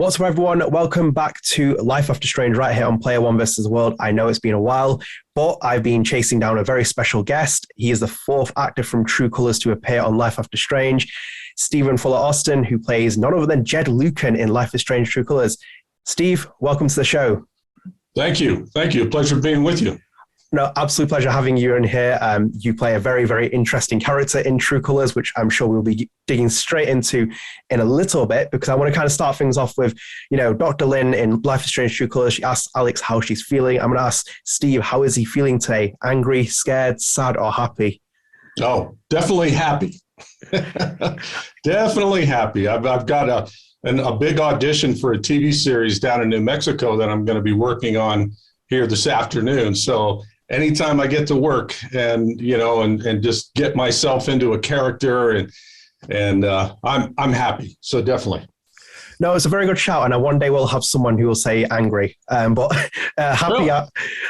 What's up, everyone? Welcome back to Life After Strange right here on Player One vs. World. I know it's been a while, but I've been chasing down a very special guest. He is the fourth actor from True Colors to appear on Life After Strange, Stephen Fuller Austin, who plays none other than Jed Lucan in Life is Strange True Colors. Steve, welcome to the show. Thank you. Thank you. Pleasure being with you. No, absolute pleasure having you in here. You play a very, very interesting character in True Colors, which I'm sure we'll be digging straight into in a little bit, because I want to kind of start things off with, Dr. Lynn in Life is Strange True Colors. She asked Alex how she's feeling. I'm going to ask Steve, how is he feeling today? Angry, scared, sad, or happy? Oh, definitely happy. Definitely happy. I've got a big audition for a TV series down in New Mexico that I'm going to be working on here this afternoon. So anytime I get to work and just get myself into a character and I'm happy. So definitely. No, it's a very good shout. And one day we'll have someone who will say angry, but happy. Really?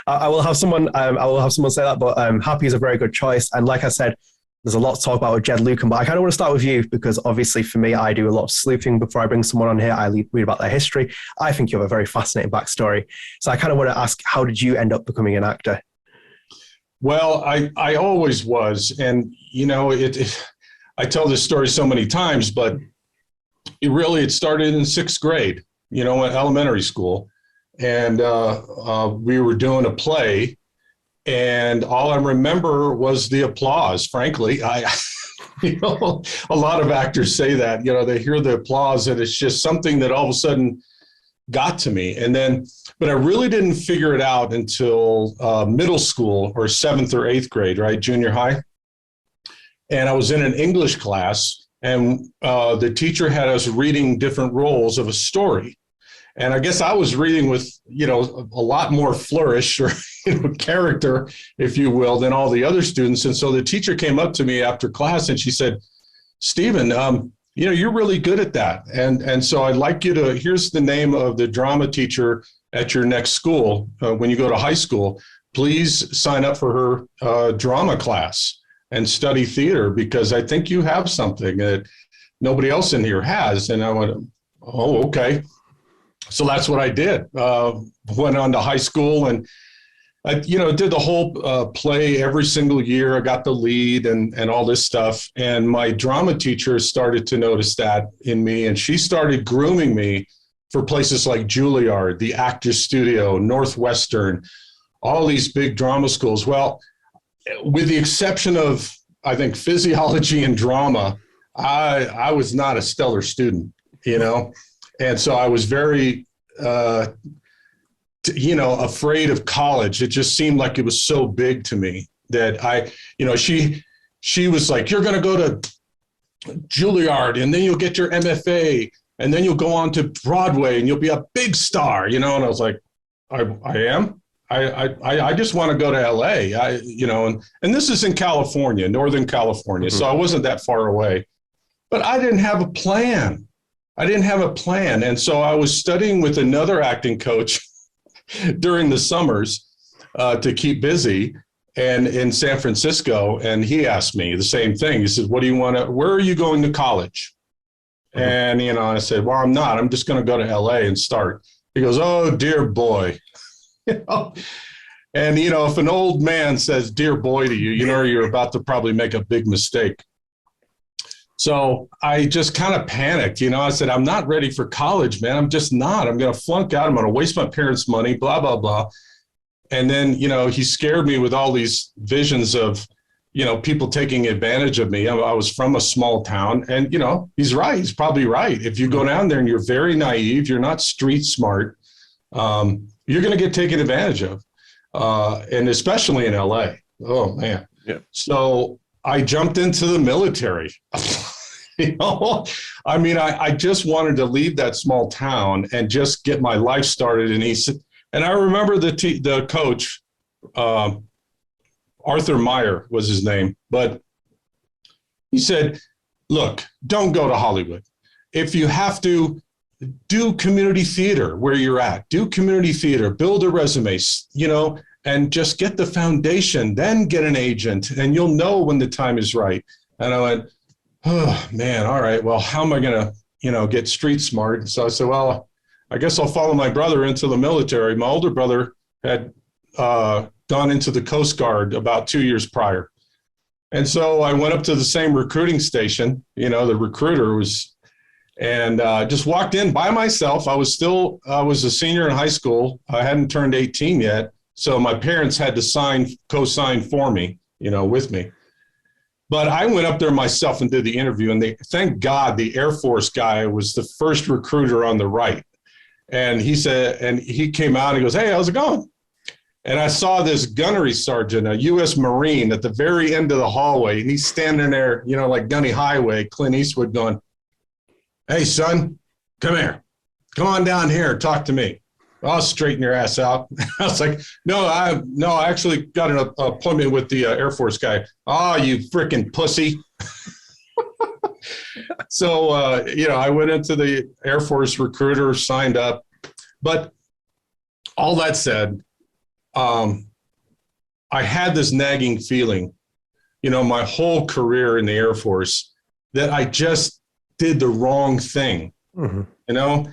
I will have someone say that, but happy is a very good choice. And like I said, there's a lot to talk about with Jed Lucan, but I kind of want to start with you because obviously for me, I do a lot of sleuthing before I bring someone on here. I read about their history. I think you have a very fascinating backstory. So I kind of want to ask, how did you end up becoming an actor? Well, I always was. And, I tell this story so many times, but it started in sixth grade, in elementary school. And we were doing a play. And all I remember was the applause, frankly. A lot of actors say that, they hear the applause and it's just something that all of a sudden got to me. But I really didn't figure it out until middle school or seventh or eighth grade, right? Junior high. And I was in an English class and the teacher had us reading different roles of a story. And I guess I was reading with, a lot more flourish or character, if you will, than all the other students. And so the teacher came up to me after class and she said, Stephen, you're really good at that. And so I'd like you to, here's the name of the drama teacher at your next school. When you go to high school, please sign up for her drama class and study theater, because I think you have something that nobody else in here has. And I went, oh, okay. So that's what I did. Went on to high school and I, did the whole play every single year. I got the lead and all this stuff. And my drama teacher started to notice that in me. And she started grooming me for places like Juilliard, the Actors Studio, Northwestern, all these big drama schools. Well, with the exception of, I think, physiology and drama, I was not a stellar student, And so I was very, afraid of college. It just seemed like it was so big to me that she was like, you're going to go to Juilliard and then you'll get your MFA and then you'll go on to Broadway and you'll be a big star, And I was like, I am. I just want to go to LA, and this is in California, Northern California. Mm-hmm. So I wasn't that far away, but I didn't have a plan. And so I was studying with another acting coach during the summers to keep busy and in San Francisco. And he asked me the same thing. He said, where are you going to college? Mm-hmm. And, I said, well, I'm not. I'm just going to go to LA and start. He goes, oh, dear boy. And, if an old man says, dear boy to you, you're about to probably make a big mistake. So I just kind of panicked, I said, I'm not ready for college, man. I'm just not. I'm going to flunk out. I'm going to waste my parents' money, blah, blah, blah. And then, he scared me with all these visions of, people taking advantage of me. I was from a small town and, he's right. He's probably right. If you go down there and you're very naive, you're not street smart, you're going to get taken advantage of. And especially in LA. Oh, man. Yeah. So I jumped into the military. I just wanted to leave that small town and just get my life started. And he said, and I remember the coach, Arthur Meyer was his name, but he said, look, don't go to Hollywood. If you have to, do community theater where you're at, do community theater, build a resume, and just get the foundation, then get an agent and you'll know when the time is right. And I went, oh man, all right, well, how am I going to, get street smart? And so I said, well, I guess I'll follow my brother into the military. My older brother had gone into the Coast Guard about 2 years prior. And so I went up to the same recruiting station, you know, the recruiter was, and just walked in by myself. I was a senior in high school. I hadn't turned 18 yet. So my parents had to co-sign for me, you know, with me. But I went up there myself and did the interview, and thank God the Air Force guy was the first recruiter on the right. And he said, and he came out and he goes, "Hey, how's it going?" And I saw this gunnery sergeant, a U.S. Marine, at the very end of the hallway. And he's standing there, you know, like Gunny Highway, Clint Eastwood, going, "Hey, son, come here. Come on down here and talk to me. I'll straighten your ass out." I was like, no, I actually got an appointment with the Air Force guy. "Oh, you freaking pussy." So, you know, I went into the Air Force recruiter, signed up. But all that said, I had this nagging feeling, you know, my whole career in the Air Force that I just did the wrong thing, you know?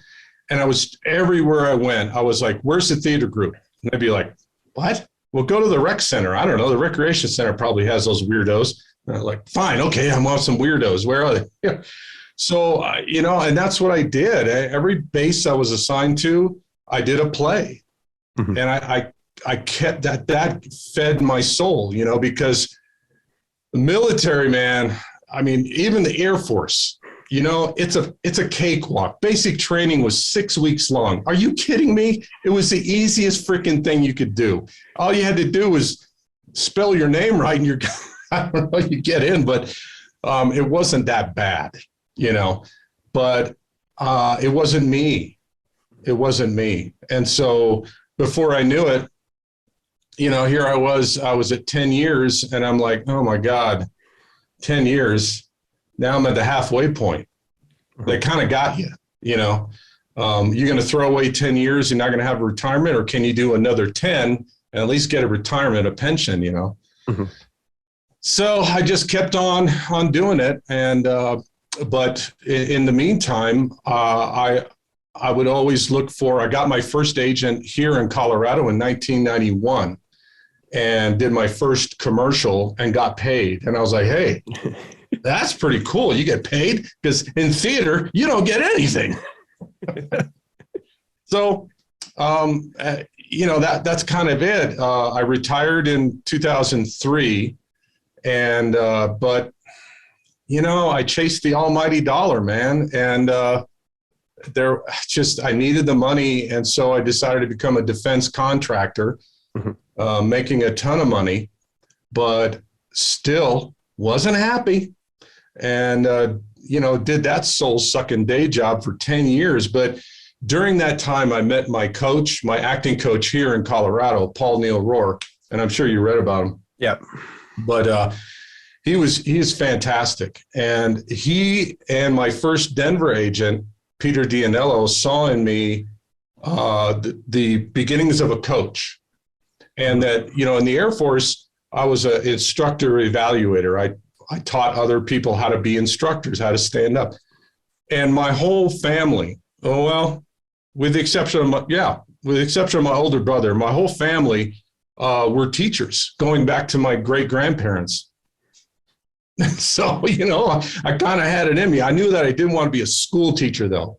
And I was, everywhere I went, I was like, "Where's the theater group?" And they'd be like, "What? Well, go to the rec center. I don't know. The recreation center probably has those weirdos." And I'm like, "Fine. Okay. I want some weirdos. Where are they?" Yeah. So, you know, and that's what I did. Every base I was assigned to, I did a play. And I kept that fed my soul, you know, because the military, man, I mean, even the Air Force, you know, it's a cakewalk. Basic training was 6 weeks long. Are you kidding me? It was the easiest freaking thing you could do. All you had to do was spell your name right and you're, I don't know, you get in, but it wasn't that bad, you know, but it wasn't me. It wasn't me. And so before I knew it, you know, here I was at 10 years and I'm like, oh my God, 10 years. Now I'm at the halfway point. They kind of got you, you know. You're going to throw away 10 years, you're not going to have a retirement, or can you do another 10 and at least get a retirement, a pension, you know? So I just kept on doing it. And, but in the meantime, I would always look for, I got my first agent here in Colorado in 1991 and did my first commercial and got paid. And I was like, hey, that's pretty cool. You get paid, because in theater, you don't get anything. So, you know, that's kind of it. I retired in 2003 and, but, you know, I chased the almighty dollar, man. And, I needed the money. And so I decided to become a defense contractor, making a ton of money, but still wasn't happy. And, you know, did that soul sucking day job for 10 years. But during that time, I met my coach, my acting coach here in Colorado, Paul Neil Rohr, and I'm sure you read about him. Yeah. But he is fantastic. And he and my first Denver agent, Peter Dianello, saw in me the beginnings of a coach. And that, you know, in the Air Force, I was an instructor evaluator. I taught other people how to be instructors, how to stand up. And my whole family, with the exception of my older brother, my whole family were teachers, going back to my great-grandparents. So, you know, I kind of had it in me. I knew that I didn't want to be a school teacher, though.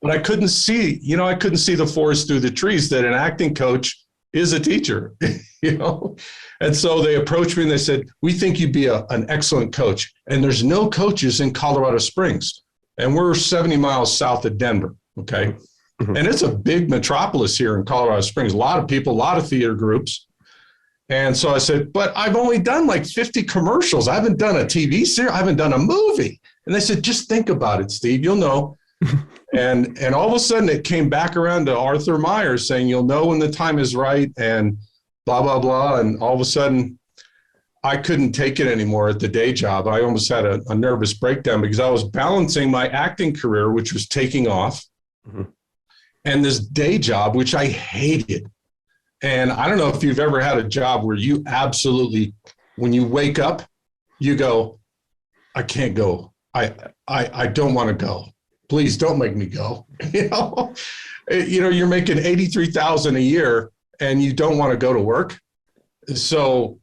But I couldn't see the forest through the trees, that an acting coach is a teacher, you know? And so they approached me and they said, "We think you'd be an excellent coach. And there's no coaches in Colorado Springs. And we're 70 miles south of Denver." Okay. And it's a big metropolis here in Colorado Springs, a lot of people, a lot of theater groups. And so I said, "But I've only done like 50 commercials. I haven't done a TV series. I haven't done a movie." And they said, "Just think about it, Steve, you'll know." And all of a sudden it came back around to Arthur Myers saying, "You'll know when the time is right," and blah, blah, blah. And all of a sudden I couldn't take it anymore at the day job. I almost had a nervous breakdown because I was balancing my acting career, which was taking off, and this day job, which I hated. And I don't know if you've ever had a job where you absolutely, when you wake up, you go, "I can't go. I don't want to go. please don't make me go. You're making $83,000 a year and you don't want to go to work. So,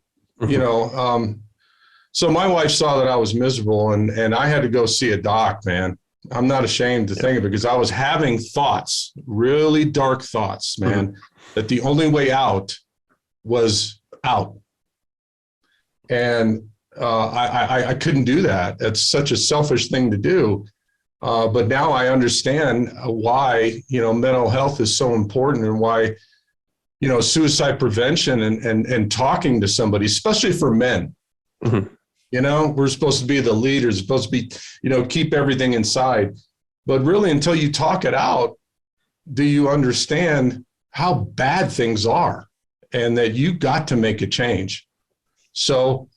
so my wife saw that I was miserable and I had to go see a doc, man. I'm not ashamed to think of it because I was having thoughts, really dark thoughts, man, that the only way out was out. And I couldn't do that. It's such a selfish thing to do. But now I understand why, mental health is so important and why, suicide prevention and talking to somebody, especially for men. We're supposed to be the leaders, supposed to be, keep everything inside. But really, until you talk it out, do you understand how bad things are and that you got to make a change? So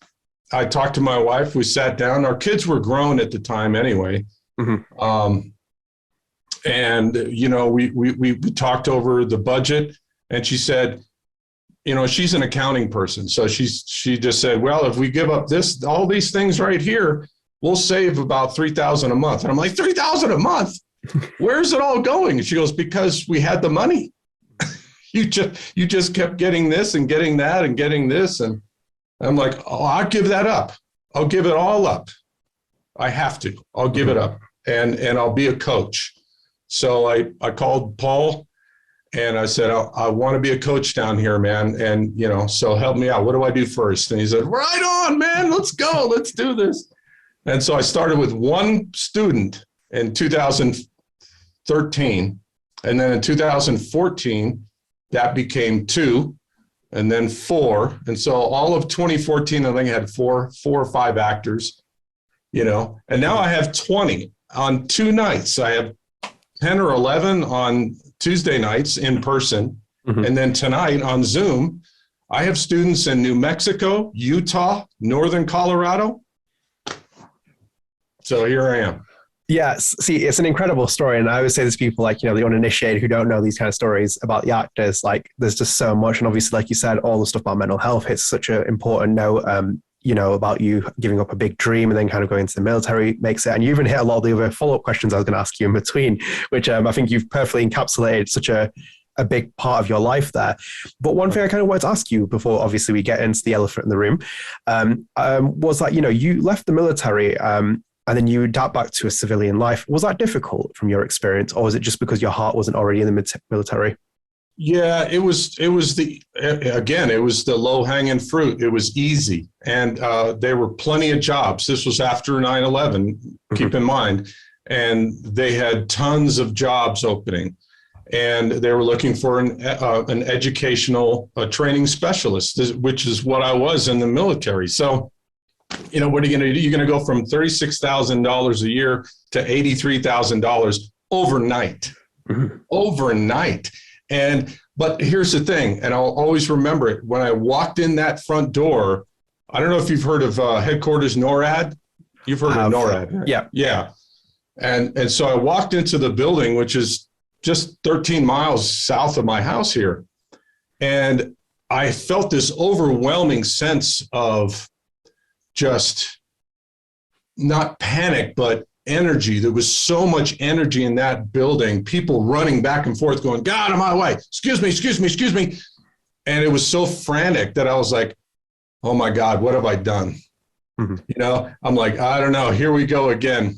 I talked to my wife. We sat down. Our kids were grown at the time anyway. And, we talked over the budget and she said, she's an accounting person. So she just said, well, if we give up all these things right here, we'll save about $3,000 a month. And I'm like, $3,000 a month? Where's it all going? And she goes, because we had the money. You just kept getting this and getting that and getting this. And I'm like, oh, I'll give that up. I'll give it all up. I have to. I'll give it up. And I'll be a coach. So I called Paul and I said, I want to be a coach down here, man. And, so help me out. What do I do first? And he said, right on, man. Let's go. Let's do this. And so I started with one student in 2013. And then in 2014, that became 2 and then 4. And so all of 2014, I think I had 4 or 5 actors, and now I have 20 on 2 nights. I have 10 or 11 on Tuesday nights in person. And then tonight on Zoom, I have students in New Mexico, Utah, Northern Colorado. So here I am. Yeah, see, it's an incredible story. And I always say this to people like, the uninitiated who don't know these kind of stories about the actors, like there's just so much. And obviously, like you said, all the stuff about mental health hits such an important note, about you giving up a big dream and then kind of going into the military makes it. And you even hit a lot of the other follow-up questions I was going to ask you in between, which I think you've perfectly encapsulated such a big part of your life there. But one thing I kind of wanted to ask you before, obviously, we get into the elephant in the room, was that, you left the military and then you adapt back to a civilian life. Was that difficult from your experience, or was it just because your heart wasn't already in the military? Yeah, it was the low hanging fruit. It was easy. And there were plenty of jobs. This was after 9/11, keep in mind. And they had tons of jobs opening. And they were looking for an educational training specialist, which is what I was in the military. So, what are you going to do? You're going to go from $36,000 a year to $83,000 overnight. Overnight. But here's the thing, and I'll always remember it. When I walked in that front door, I don't know if you've heard of headquarters NORAD. You've heard of NORAD. Right? Yeah. Yeah. And so I walked into the building, which is just 13 miles south of my house here. And I felt this overwhelming sense of just not panic, but energy. There was so much energy in that building, people running back and forth going, "God, out of my way. Excuse me. And it was so frantic that I was like, oh my God, what have I done? I'm like, I don't know. Here we go again.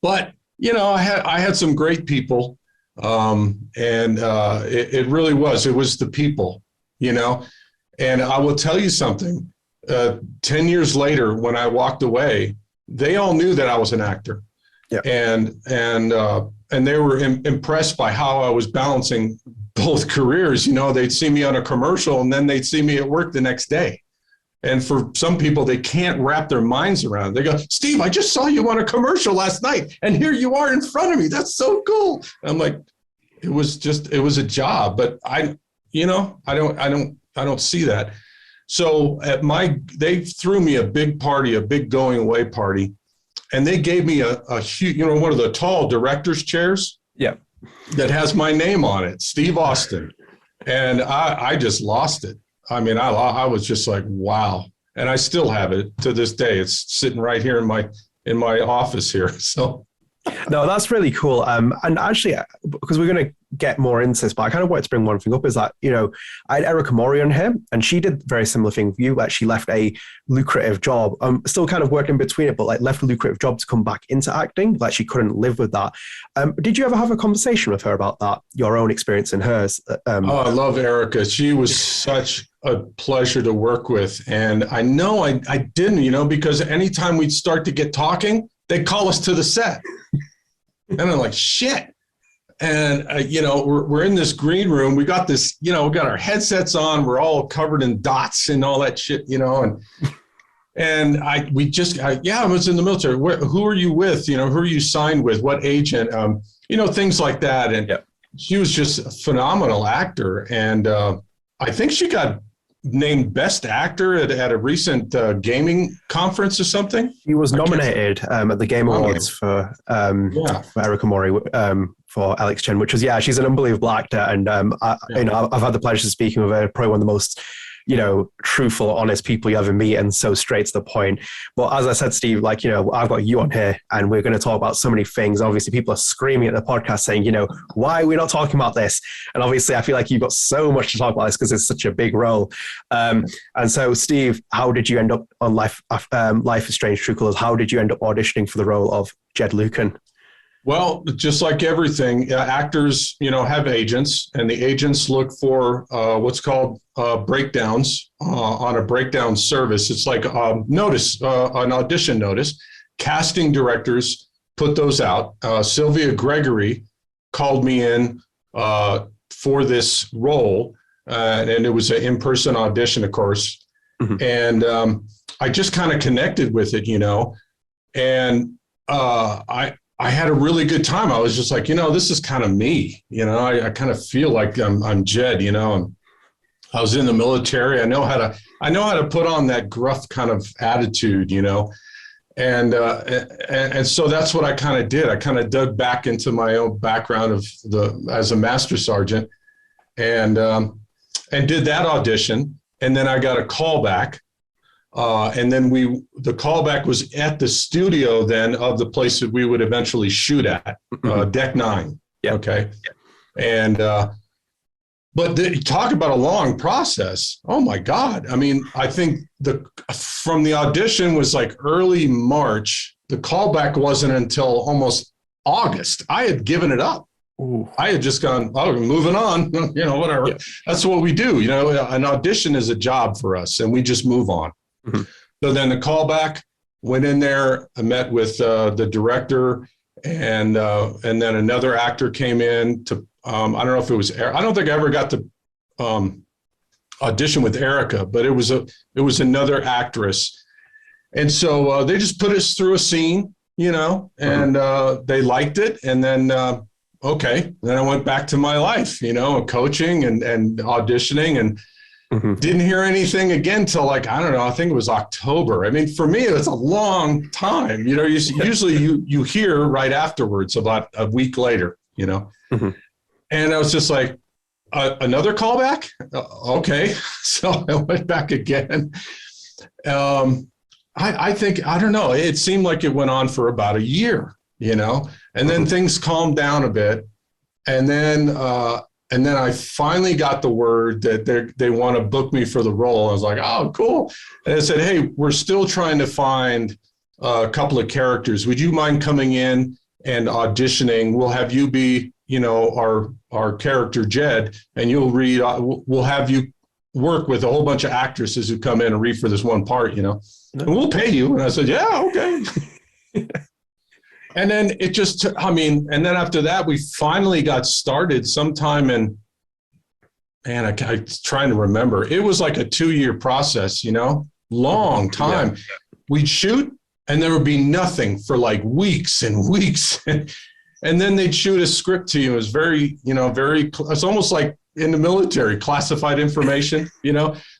But, I had some great people. It really was. It was the people, and I will tell you something. 10 years later, when I walked away, they all knew that I was an actor. Yeah. And they were impressed by how I was balancing both careers. They'd see me on a commercial and then they'd see me at work the next day. And for some people, they can't wrap their minds around it. They go, "Steve, I just saw you on a commercial last night and here you are in front of me. That's so cool." And I'm like, it was a job, but I don't see that. So they threw me a big party, a big going away party. And they gave me a huge, one of the tall director's chairs. Yeah. That has my name on it, Steve Austin. And I just lost it. I mean, I was just like, wow. And I still have it to this day. It's sitting right here in my office here. So No, that's really cool. And actually, because we're going to get more into this, but I kind of wanted to bring one thing up is that, I had Erika Mori on here, and she did a very similar thing for you, where she left a lucrative job, still kind of working in between it, but like left a lucrative job to come back into acting. Like she couldn't live with that. Did you ever have a conversation with her about that, your own experience and hers? I love Erika. She was such a pleasure to work with. And I know I didn't, because anytime we'd start to get talking, they'd call us to the set. And I'm like, shit. And, we're in this green room. We got this, we got our headsets on. We're all covered in dots and all that shit, and I was in the military. Who are you with? Who are you signed with? What agent? Things like that. And she was just a phenomenal actor. And I think she got named Best Actor at a recent gaming conference or something. He was nominated at the Game Awards for Erika Mori for Alex Chen, which was, she's an unbelievable actor. And, I've had the pleasure of speaking with her, probably one of the most, truthful, honest people you ever meet, and so straight to the point. But as I said, Steve, I've got you on here and we're going to talk about so many things. Obviously, people are screaming at the podcast saying, why are we not talking about this? And obviously, I feel like you've got so much to talk about this because it's such a big role. And so, Steve, how did you end up on Life is Strange True Colors? How did you end up auditioning for the role of Jed Lucan? Well, just like everything, actors, have agents, and the agents look for what's called breakdowns on a breakdown service. It's like an audition notice. Casting directors put those out. Sylvia Gregory called me in for this role, and it was an in-person audition, of course. Mm-hmm. And I just kind of connected with it, and I had a really good time. I was just like, this is kind of me. I kind of feel like I'm Jed. And I was in the military. I know how to put on that gruff kind of attitude. And so that's what I kind of did. I kind of dug back into my own background as a master sergeant, and did that audition. And then I got a call back. And then the callback was at the studio then of the place that we would eventually shoot at, Deck 9. Yeah. Okay. And, but talk about a long process. Oh my God. I mean, I think from the audition was like early March. The callback wasn't until almost August. I had given it up. Ooh. I had just gone, moving on, whatever. Yeah. That's what we do. An audition is a job for us, and we just move on. Mm-hmm. So then the callback, went in there, I met with the director, and then another actor came in to, I don't know if it was, I don't think I ever got to audition with Erika, but it was another actress. And so they just put us through a scene, and they liked it. And then, then I went back to my life, coaching and auditioning, and didn't hear anything again till I think it was October. I mean, for me, it's a long time. Usually you hear right afterwards, about a week later, and I was just like, another callback? Okay. So I went back again. I think, I don't know, it seemed like it went on for about a year, and then things calmed down a bit. And then I finally got the word that they want to book me for the role. I was like, oh, cool. And I said, hey, we're still trying to find a couple of characters. Would you mind coming in and auditioning? We'll have you be, our character Jed, and you'll read, we'll have you work with a whole bunch of actresses who come in and read for this one part, and we'll pay you. And I said, yeah, okay. And then it just, and then after that, we finally got started sometime in, I'm trying to remember. It was like a 2-year process, long time. Yeah. We'd shoot and there would be nothing for like weeks and weeks. And then they'd shoot a script to you. It was very, it's almost like in the military, classified information,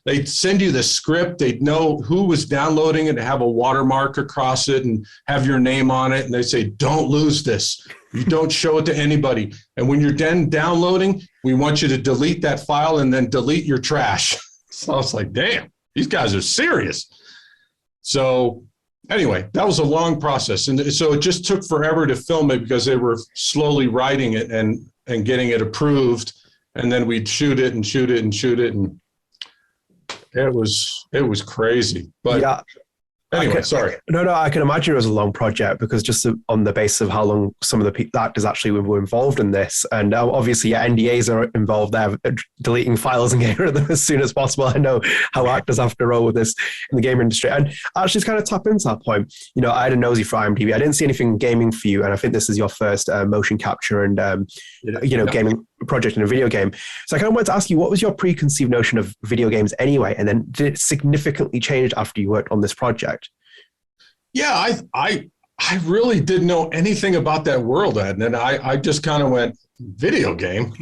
they'd send you the script. They'd know who was downloading it, have a watermark across it and have your name on it. And they say, don't lose this. You don't show it to anybody. And when you're done downloading, we want you to delete that file and then delete your trash. So I was like, damn, these guys are serious. So anyway, that was a long process. And so it just took forever to film it because they were slowly writing it and getting it approved. And then we'd shoot it. And it was crazy. But yeah. Anyway, sorry. No, I can imagine it was a long project because just on the basis of how long some of the actors actually were involved in this. And obviously NDAs are involved there, deleting files and getting rid of them as soon as possible. I know how actors have to roll with this in the game industry. And actually, to kind of tap into that point, I had a nosy for IMDb. I didn't see anything gaming for you. And I think this is your first motion capture and, gaming project in a video game. So I kind of wanted to ask you, what was your preconceived notion of video games anyway? And then did it significantly change after you worked on this project? Yeah, I really didn't know anything about that world, Ed. And I just kind of went, video game?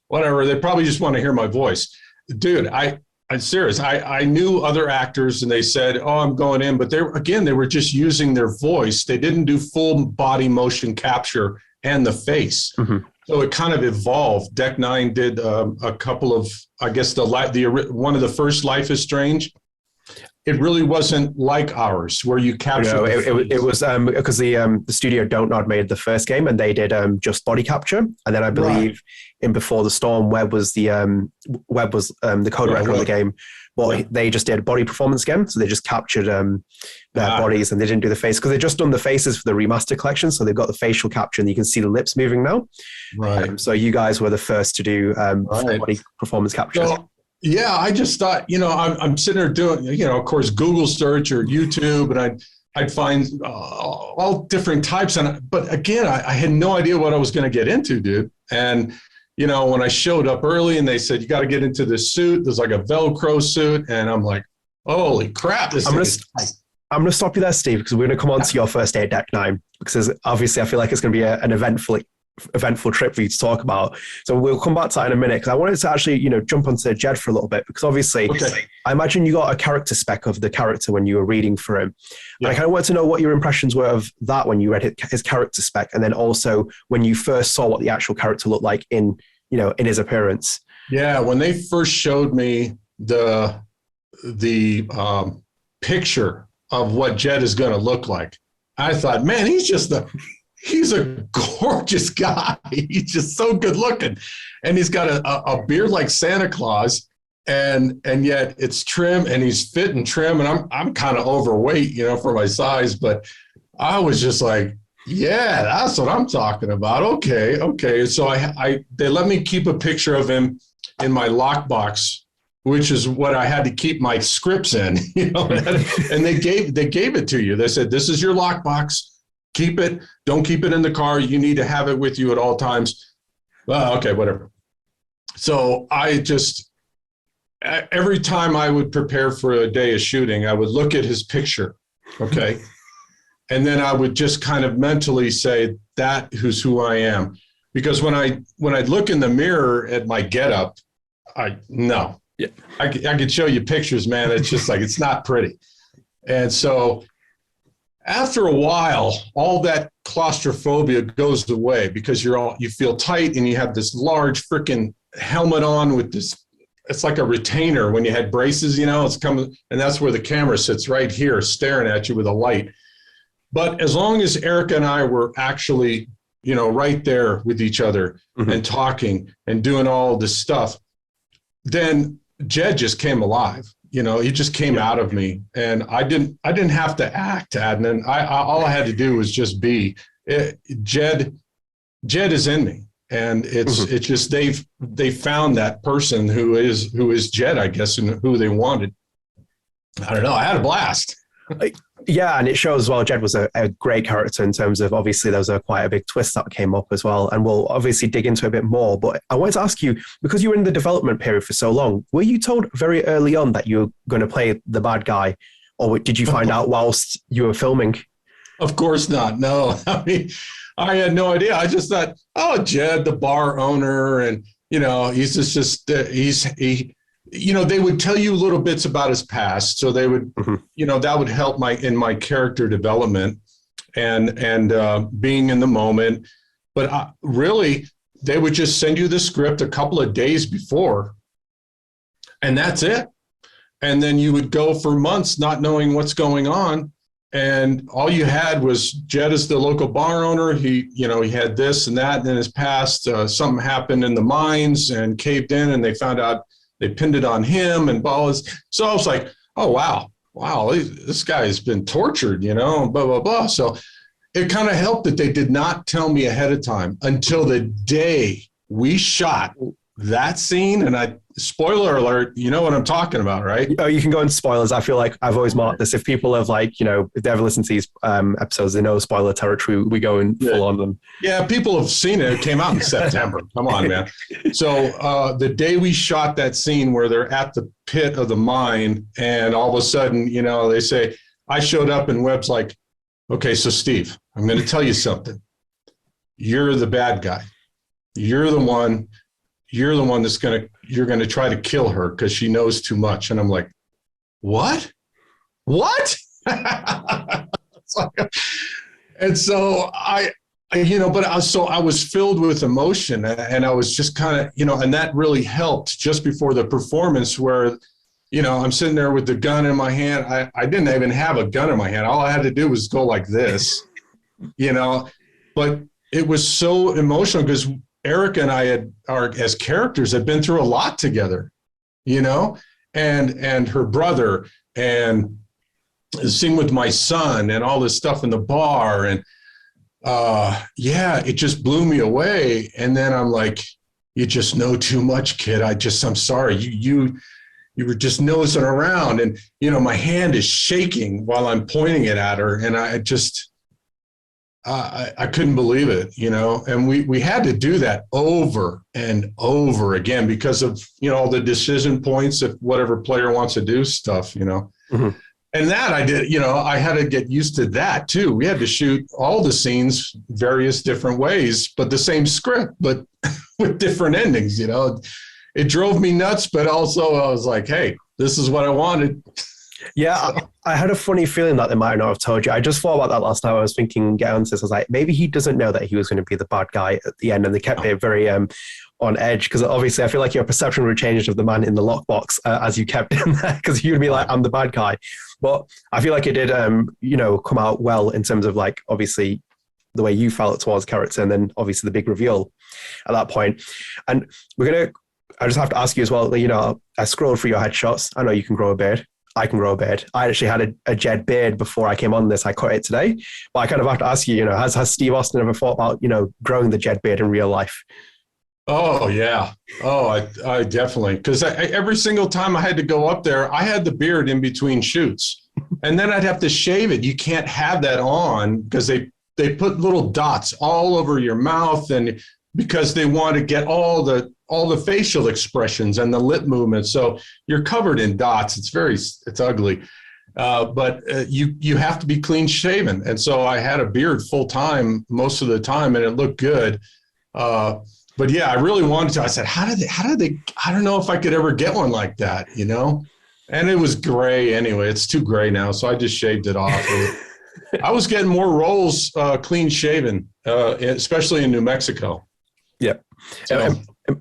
Whatever. They probably just want to hear my voice. Dude, I'm serious. I knew other actors and they said, oh, I'm going in. But they were just using their voice. They didn't do full body motion capture and the face. Mm-hmm. So it kind of evolved. Deck 9 did a couple of, I guess, one of the first Life is Strange. It really wasn't like ours, where you capture. No, it was because the studio Don't Nod made the first game, and they did just body capture. And then I believe in Before the Storm, Webb was the co-director of the game, but they just did body performance again. So they just captured their bodies, and they didn't do the face because they just done the faces for the remaster collection. So they've got the facial capture, and you can see the lips moving now. Right. So you guys were the first to do body performance capture. So, yeah, I just thought, I'm sitting there doing, of course, Google search or YouTube, and I'd find all different types. But again, I had no idea what I was going to get into, dude. And, when I showed up early and they said, you got to get into this suit, there's like a Velcro suit. And I'm like, holy crap. I'm going to stop you there, Steve, because we're going to come on to your first day at Deck 9, because obviously I feel like it's going to be an eventful trip for you to talk about. So we'll come back to that in a minute, because I wanted to actually, jump onto Jed for a little bit, because obviously I imagine you got a character spec of the character when you were reading for him. Yeah. And I kind of wanted to know what your impressions were of that when you read his character spec, and then also when you first saw what the actual character looked like in his appearance. Yeah, when they first showed me the picture of what Jed is going to look like, I thought, man, he's a gorgeous guy. He's just so good looking. And he's got a beard like Santa Claus, and yet it's trim, and he's fit and trim. And I'm kind of overweight, for my size, but I was just like, yeah, that's what I'm talking about. Okay. So they let me keep a picture of him in my lockbox, which is what I had to keep my scripts in, and they gave it to you. They said, this is your lockbox. Keep it. Don't keep it in the car. You need to have it with you at all times. Well, okay, whatever. So every time I would prepare for a day of shooting, I would look at his picture. Okay. And then I would just kind of mentally say, that who's who I am. Because when I look in the mirror at my getup, I could show you pictures, man. It's just like, it's not pretty. And so after a while, all that claustrophobia goes away, because you feel tight, and you have this large freaking helmet on with this, it's like a retainer when you had braces, it's coming, and that's where the camera sits, right here, staring at you with a light. But as long as Erika and I were actually, right there with each other, mm-hmm. and talking and doing all this stuff, then Jed just came alive. He just came out of me, and I didn't have to act, Adnan. All I had to do was just be. Jed is in me, and it's mm-hmm. it's just they found that person who is Jed, I guess, and who they wanted. I don't know. I had a blast. Yeah, and it shows as well. Jed was a great character in terms of, obviously there was quite a big twist that came up as well, and we'll obviously dig into it a bit more. But I wanted to ask you, because you were in the development period for so long, were you told very early on that you were going to play the bad guy, or did you find out whilst you were filming? Of course not. No, I mean, I had no idea. I just thought, oh, Jed, the bar owner, and he's just they would tell you little bits about his past. So they would, mm-hmm. That would help in my character development and being in the moment. But really, they would just send you the script a couple of days before, and that's it. And then you would go for months not knowing what's going on. And all you had was Jed is the local bar owner. He had this and that in his past. Something happened in the mines and caved in, and they found out they pinned it on him and balls. So I was like, oh, wow, this guy has been tortured, blah, blah, blah. So it kind of helped that they did not tell me ahead of time until the day we shot that scene. And spoiler alert, you know what I'm talking about, right? Oh, you can go into spoilers. I feel like I've always marked this. If people have if they ever listen to these episodes, they know spoiler territory. We go in full on them. Yeah, people have seen it. It came out in September. Come on, man. So the day we shot that scene where they're at the pit of the mine, and all of a sudden, they say, I showed up and Webb's like, okay, so Steve, I'm going to tell you something. You're the bad guy. You're the one that's you're going to try to kill her because she knows too much. And I'm like, what? And so I was filled with emotion, and I was just kind of, and that really helped just before the performance where, I'm sitting there with the gun in my hand. I didn't even have a gun in my hand. All I had to do was go like this, but it was so emotional because Erika and I as characters had been through a lot together, and her brother, and the scene with my son and all this stuff in the bar. And it just blew me away. And then I'm like, you just know too much, kid. I'm sorry. You were just nosing around, and, my hand is shaking while I'm pointing it at her. And I couldn't believe it, and we had to do that over and over again because of, all the decision points if whatever player wants to do stuff, Mm-hmm. And that I did, I had to get used to that too. We had to shoot all the scenes various different ways, but the same script, but with different endings, it drove me nuts, but also I was like, hey, this is what I wanted. Yeah, I had a funny feeling that they might not have told you. I just thought about that last time. I was thinking, get on this. I was like, maybe he doesn't know that he was going to be the bad guy at the end, and they kept it very on edge, because obviously I feel like your perception would change of the man in the lockbox as you kept him there, because you'd be like, I'm the bad guy. But I feel like it did, come out well in terms of obviously the way you felt towards character, and then obviously the big reveal at that point. And I just have to ask you as well, I scrolled through your headshots. I know you can grow a beard. I can grow a beard. I actually had a Jed beard before I came on this. I cut it today. But I kind of have to ask you, has Steve Austin ever thought about, growing the Jed beard in real life? Oh, yeah. Oh, I definitely. Because every single time I had to go up there, I had the beard in between shoots. And then I'd have to shave it. You can't have that on because they put little dots all over your mouth, and because they want to get all the facial expressions and the lip movements. So you're covered in dots. It's ugly. But you have to be clean shaven. And so I had a beard full time most of the time, and it looked good. But yeah, I really wanted to. I said, how did they, I don't know if I could ever get one like that, And it was gray anyway. It's too gray now. So I just shaved it off. I was getting more roles clean shaven, especially in New Mexico. Yep. So,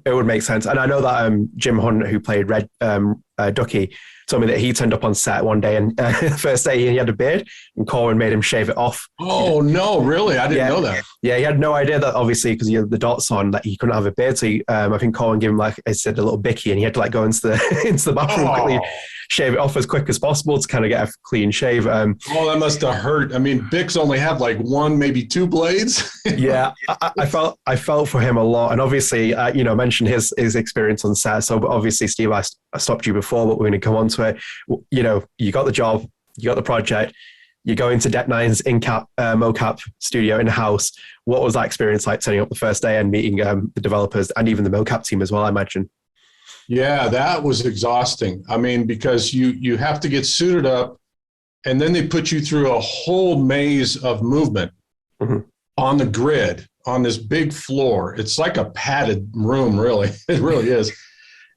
it would make sense. And I know that Jim Hunt, who played Red Ducky, told me that he turned up on set one day, and first day he had a beard, and Corwin made him shave it off. Oh, no, really? I didn't know that. Yeah, he had no idea that, obviously, because he had the dots on, that he couldn't have a beard. So I think Corwin gave him, like I said, a little bicky, and he had to go into the bathroom quickly, shave it off as quick as possible to kind of get a clean shave. That must have hurt. I mean, Bics only have one, maybe two blades. Yeah, I felt for him a lot. And obviously, mentioned his experience on set. So obviously, Steve, I stopped you before, but we're going to come on to it. You got the job, you got the project, you're going to Deck Nine's mocap studio in-house. What was that experience like, setting up the first day and meeting the developers and even the mocap team as well, I imagine? Yeah, that was exhausting. I mean, because you have to get suited up, and then they put you through a whole maze of movement on the grid, on this big floor. It's like a padded room, really. It really is.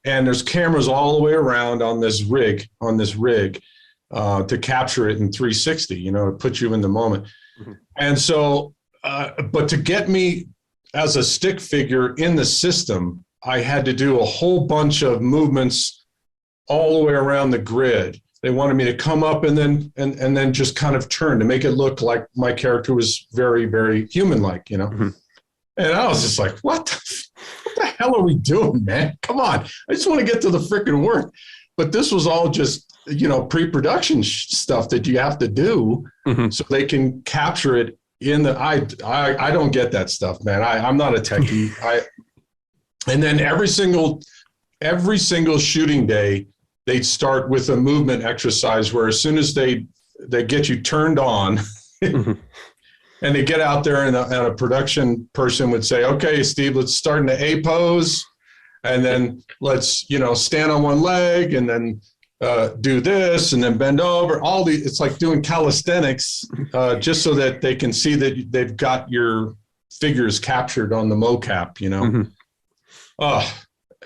And there's cameras all the way around on this rig to capture it in 360, to put you in the moment. And so, but to get me as a stick figure in the system, I had to do a whole bunch of movements all the way around the grid. They wanted me to come up and then just kind of turn to make it look like my character was very, very human-like, you know? Mm-hmm. And I was just like, what the hell are we doing, man? Come on. I just want to get to the freaking work. But this was all just, you know, pre-production stuff that you have to do so they can capture it in the, I don't get that stuff, man. I'm not a techie. And then every single shooting day, they'd start with a movement exercise where as soon as they get you turned on and they get out there and a production person would say, okay, Steve, let's start in the A pose. And then let's, you know, stand on one leg and then do this and then bend over. It's like doing calisthenics just so that they can see that they've got your figures captured on the mocap, you know.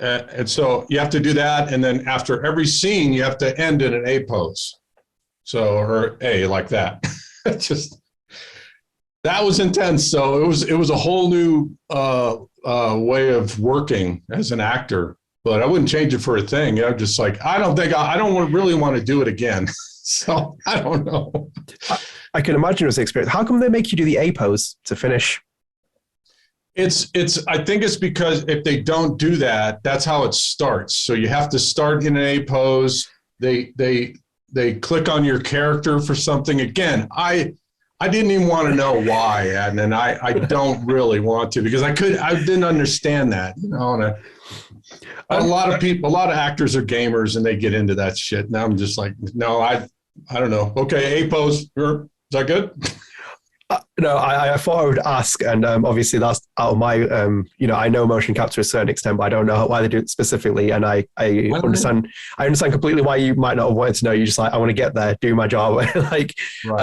And so you have to do that. And then after every scene, you have to end in an A pose. So, or A like that. That was intense. So it was a whole new way of working as an actor, but I wouldn't change it for a thing. I'm just like, I don't really want to do it again. So I don't know. I can imagine it was an experience. How come they make you do the A pose to finish? I think it's because if they don't do that, that's how it starts. So you have to start in an A pose. They click on your character for something. Again, I didn't even want to know why, and I don't really want to because I didn't understand that, you know. And a lot of actors are gamers and they get into that shit. And I'm just like, no, I don't know. Okay, A pose, is that good? No, I thought I would ask, and obviously that's out of my, you know, I know motion capture to a certain extent, but I don't know why they do it specifically, and I understand completely why you might not have wanted to know. You're just like, I want to get there, do my job, like, because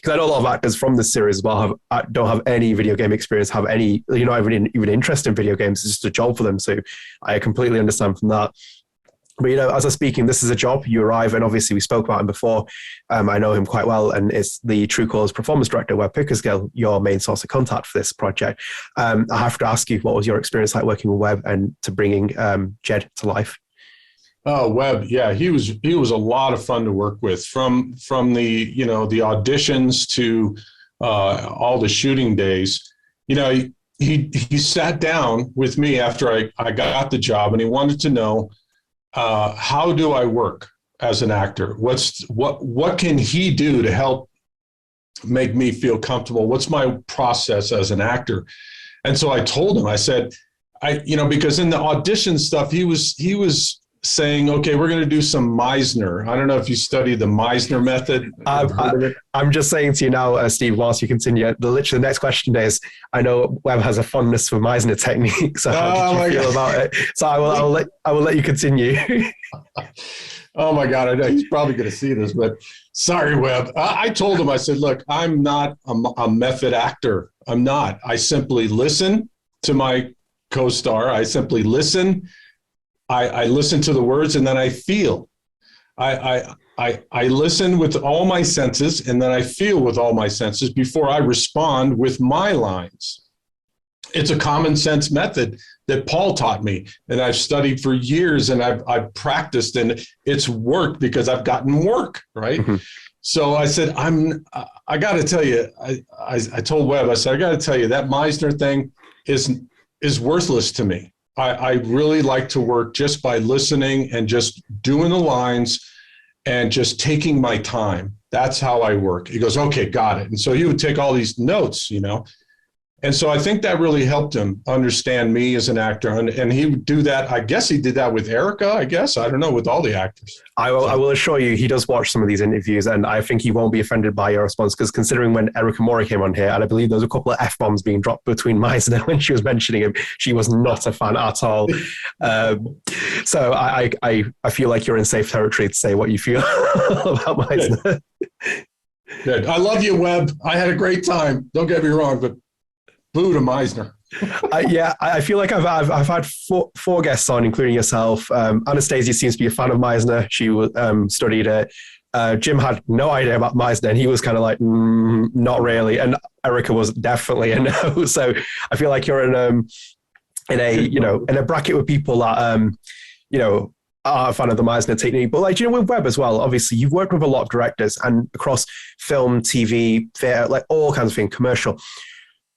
I know a lot of actors from this series as well don't have any video game experience, have any, you know, even interest in video games. It's just a job for them, so I completely understand from that. But, you know, as I'm speaking, this is a job. You arrive, and obviously we spoke about him before. I know him quite well, and it's the True Colors performance director, Webb Pickersgill, your main source of contact for this project. I have to ask you, what was your experience like working with Webb and to bringing Jed to life? Oh, Webb, yeah, he was a lot of fun to work with. From the, you know, the auditions to all the shooting days. You know, he sat down with me after I got the job, and he wanted to know, how do I work as an actor? What can he do to help make me feel comfortable? What's my process as an actor? And so I told him, I said, because in the audition stuff, he was saying, okay, we're going to do some Meisner. I don't know if you studied the Meisner method. I'm just saying to you now, Steve, whilst you continue, the next question is, I know Webb has a fondness for Meisner technique, so how did you feel about it? So I will let you continue. Oh my God, I know he's probably going to see this, but sorry, Webb. I told him, I said, look, I'm not a method actor. I'm not. I simply listen to my co-star. I simply listen. I listen to the words, and then I feel. I listen with all my senses, and then I feel with all my senses before I respond with my lines. It's a common sense method that Paul taught me, and I've studied for years, and I've practiced, and it's worked because I've gotten work, right? Mm-hmm. So I said, I got to tell you, I told Webb, I said, I got to tell you, that Meisner thing is worthless to me. I really like to work just by listening and just doing the lines and just taking my time. That's how I work. He goes, okay, got it. And so he would take all these notes, you know. And so I think that really helped him understand me as an actor. And he would do that. I guess he did that with Erika, I guess. I don't know, with all the actors. I will assure you, he does watch some of these interviews, and I think he won't be offended by your response, because considering when Erika Mori came on here, and I believe there was a couple of F-bombs being dropped between Meisner when she was mentioning him, she was not a fan at all. So I feel like you're in safe territory to say what you feel about Meisner. Good. I love you, Webb. I had a great time. Don't get me wrong, but boo to Meisner. I feel like I've had four guests on, including yourself. Anastasia seems to be a fan of Meisner. She studied it. Jim had no idea about Meisner, and he was kind of like, not really. And Erika was definitely a no. So I feel like you're in a bracket with people that a fan of the Meisner technique, but like, you know, with Webb as well, obviously you've worked with a lot of directors and across film, TV, theater, like all kinds of things, commercial.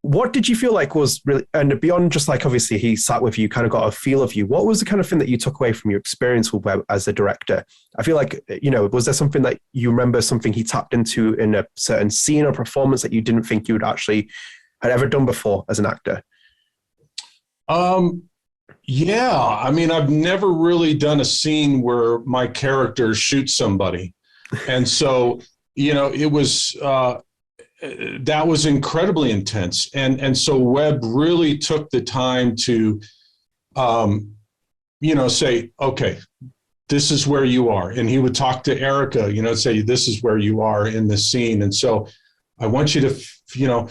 What did you feel like was really, and beyond just like, obviously he sat with you, kind of got a feel of you, what was the kind of thing that you took away from your experience with Webb as a director? I feel like, you know, was there something that you remember, something he tapped into in a certain scene or performance that you didn't think you would actually had ever done before as an actor? Yeah, I mean, I've never really done a scene where my character shoots somebody. And so, you know, it was, that was incredibly intense. And so Webb really took the time to, you know, say, okay, this is where you are. And he would talk to Erika, you know, say, this is where you are in this scene. And so I want you to, you know,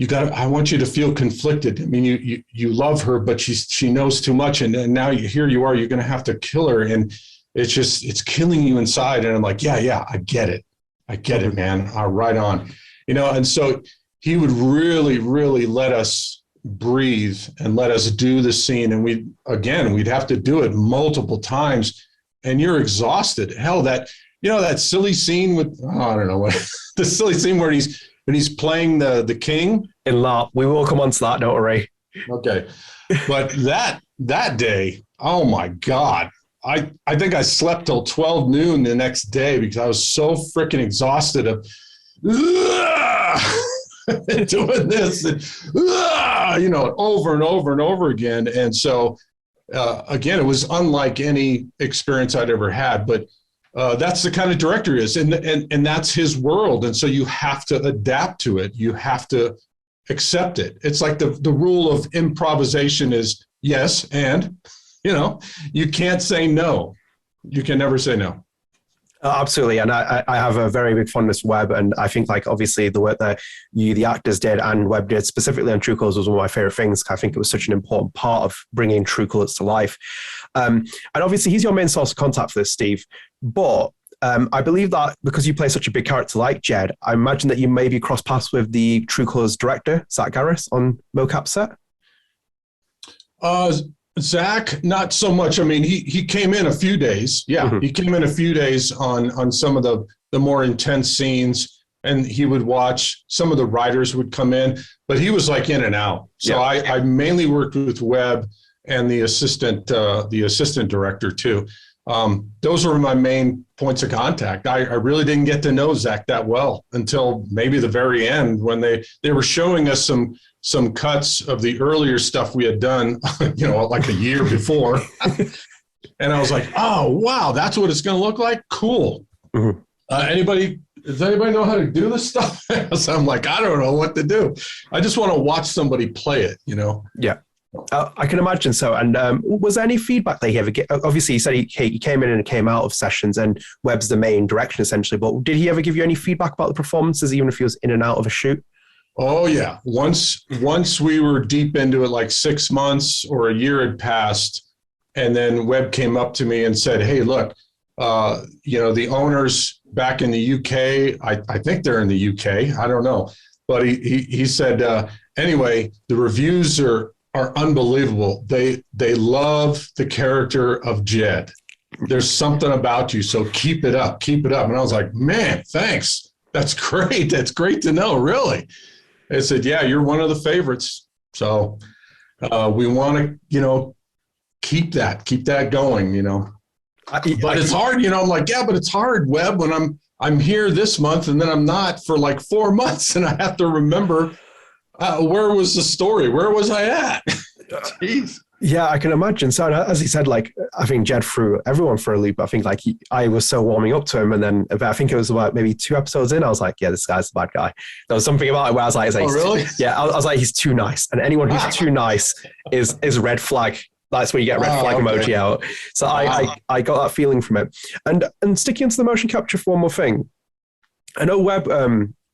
I want you to feel conflicted. I mean, you love her, but she knows too much. And now here you are, you're going to have to kill her. And it's killing you inside. And I'm like, yeah, I get it. I get it, man. Right on. You know, and so he would really, really let us breathe and let us do the scene. And we'd have to do it multiple times. And you're exhausted. Hell, that silly scene with, I don't know what, the silly scene where he's playing the king. In LARP. We will come on to that, don't worry. Okay. But that day, oh my God. I think I slept till 12 noon the next day because I was so freaking exhausted of doing this, and, you know, over and over and over again. And so, again, it was unlike any experience I'd ever had, but that's the kind of director he is, and that's his world. And so you have to adapt to it. You have to accept it. It's like the rule of improvisation is yes, and, you know, you can't say no. You can never say no. Absolutely. And I have a very big fondness for Webb. And I think, like, obviously the work that the actors did and Webb did specifically on True Colours was one of my favorite things. I think it was such an important part of bringing True Colours to life. And obviously he's your main source of contact for this, Steve. But I believe that because you play such a big character like Jed, I imagine that you maybe cross paths with the True Colours director, Zak Garriss, on mocap set. Zak, not so much. I mean, he came in a few days. Yeah, He came in a few days on some of the more intense scenes, and he would watch. Some of the writers would come in, but he was like in and out. So I mainly worked with Webb and the assistant director too. Those were my main points of contact. I really didn't get to know Zak that well until maybe the very end when they were showing us some cuts of the earlier stuff we had done, you know, like a year before. And I was like, oh, wow, that's what it's going to look like? Cool. Mm-hmm. Does anybody know how to do this stuff? So I'm like, I don't know what to do. I just want to watch somebody play it, you know? Yeah. I can imagine so. And was there any feedback that he ever get? Obviously, he said he came in and came out of sessions, and Webb's the main direction essentially. But did he ever give you any feedback about the performances, even if he was in and out of a shoot? Oh yeah. Once we were deep into it, like 6 months or a year had passed, and then Webb came up to me and said, "Hey, look, you know, the owners back in the UK. I think they're in the UK. I don't know, but he said anyway, the reviews are unbelievable. They love the character of Jed. There's something about you, so keep it up. And I was like, man, thanks. That's great. That's great to know, really. I said, yeah, you're one of the favorites. So we want to, you know, keep that going, you know. But it's hard, you know. I'm like, yeah, but it's hard, Webb, when I'm here this month and then I'm not for like 4 months, and I have to remember where was the story? Where was I at? Jeez. Yeah, I can imagine. So as he said, like, I think Jed threw everyone for a loop. I think like I was so warming up to him, and then I think it was about maybe 2 episodes in, I was like, yeah, this guy's the bad guy. There was something about it where I was like, oh, really? Yeah, I was like, he's too nice, and anyone who's too nice is red flag. That's where you get red flag emoji out. So I got that feeling from it. And sticking into the motion capture for one more thing, I know Webb,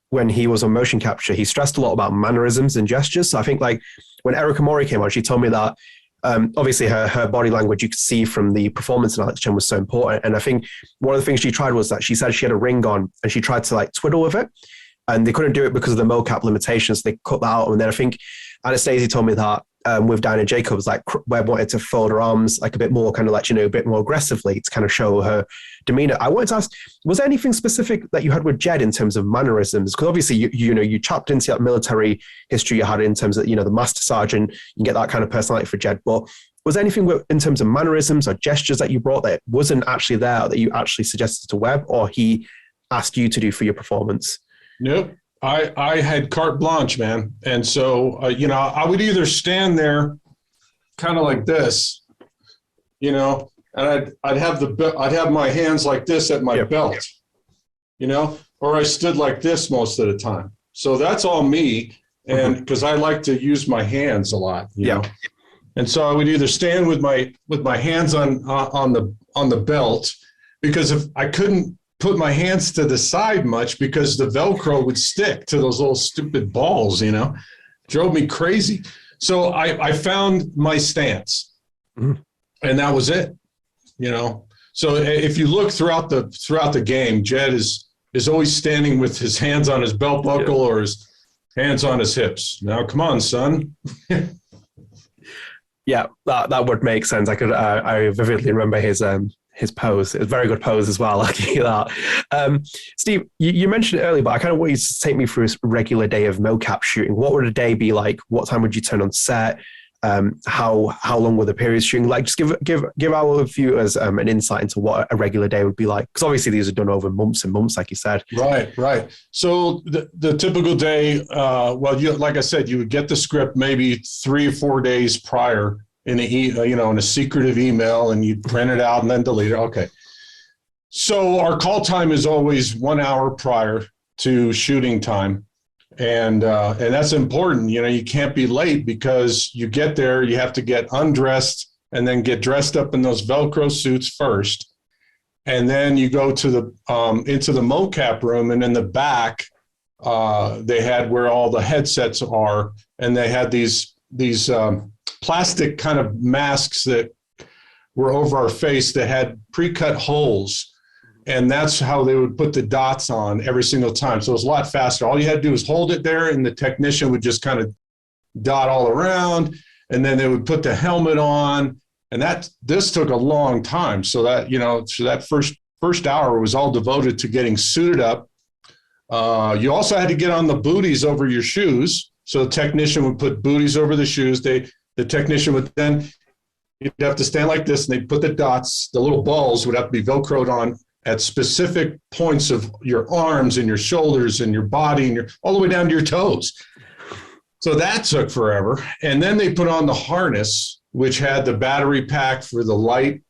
when he was on motion capture, he stressed a lot about mannerisms and gestures. So I think like when Erika Mori came on, she told me that obviously her body language you could see from the performance in Alex Chen was so important. And I think one of the things she tried was that she said she had a ring on and she tried to like twiddle with it, and they couldn't do it because of the mocap limitations. They cut that out. And then I think Anastasia told me that with Dinah Jacobs, like Webb wanted to fold her arms like a bit more, kind of like, a bit more aggressively to kind of show her demeanor. I wanted to ask, was there anything specific that you had with Jed in terms of mannerisms? Because obviously, you chopped into that military history you had in terms of, the master sergeant, you get that kind of personality for Jed. But was there anything in terms of mannerisms or gestures that you brought that wasn't actually there, that you actually suggested to Webb, or he asked you to do for your performance? Nope. I had carte blanche, man. And so, I would either stand there kind of like this, and I'd have my hands like this at my belt, or I stood like this most of the time. So that's all me. And because I like to use my hands a lot, you know. And so I would either stand with my hands on the belt, because if I couldn't put my hands to the side much, because the Velcro would stick to those little stupid balls, drove me crazy. So I found my stance, and that was it, So if you look throughout the game, Jed is always standing with his hands on his belt buckle or his hands on his hips. Now, come on, son. Yeah, that would make sense. I vividly remember his pose. It's a very good pose as well. I'll give you that. Steve, you mentioned it earlier, but I kind of want you to take me through a regular day of mocap shooting. What would a day be like? What time would you turn on set? How long were the periods shooting? Like, just give our viewers an insight into what a regular day would be like. Because obviously these are done over months and months, like you said. Right. So the typical day, like I said, you would get the script maybe 3 or 4 days prior in a secretive email, and you'd print it out and then delete it. Okay. So our call time is always 1 hour prior to shooting time. And that's important. You can't be late, because you get there, you have to get undressed and then get dressed up in those Velcro suits first. And then you go to into the mocap room, and in the back, they had where all the headsets are, and they had these plastic kind of masks that were over our face that had pre-cut holes. And that's how they would put the dots on every single time. So it was a lot faster. All you had to do was hold it there, and the technician would just kind of dot all around, and then they would put the helmet on. And this took a long time. So that, that first hour was all devoted to getting suited up. You also had to get on the booties over your shoes. So the technician would put booties over the shoes. The technician would then, you'd have to stand like this, and they'd put the dots, the little balls would have to be Velcroed on at specific points of your arms and your shoulders and your body and all the way down to your toes. So that took forever. And then they put on the harness, which had the battery pack for the light.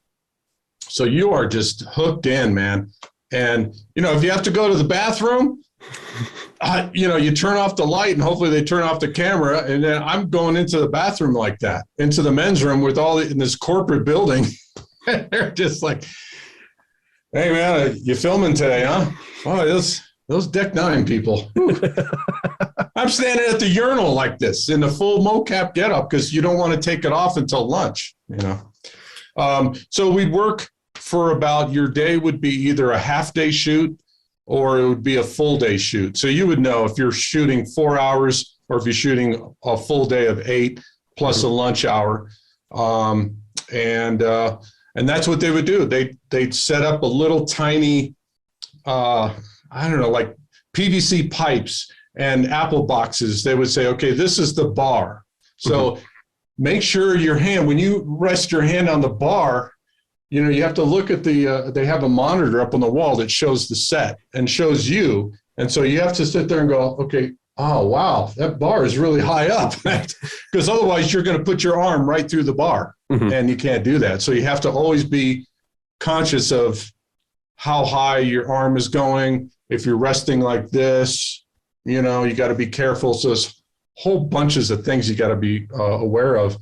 So you are just hooked in, man. And, if you have to go to the bathroom, you turn off the light, and hopefully they turn off the camera. And then I'm going into the bathroom like that, into the men's room with in this corporate building. They're just like, hey, man, you filming today, huh? Oh, those Deck 9 people. I'm standing at the urinal like this in the full mocap getup, because you don't want to take it off until lunch, So we'd work for about, your day would be either a half-day shoot or it would be a full-day shoot. So you would know if you're shooting 4 hours or if you're shooting a full day of 8 plus a lunch hour. And that's what they would do. They'd set up a little tiny, like PVC pipes and apple boxes. They would say, okay, this is the bar. So make sure your hand, when you rest your hand on the bar, you have to look at they have a monitor up on the wall that shows the set and shows you. And so you have to sit there and go, okay, oh, wow, that bar is really high up. Because otherwise you're going to put your arm right through the bar. And you can't do that. So you have to always be conscious of how high your arm is going. If you're resting like this, you got to be careful. So there's whole bunches of things you got to be aware of.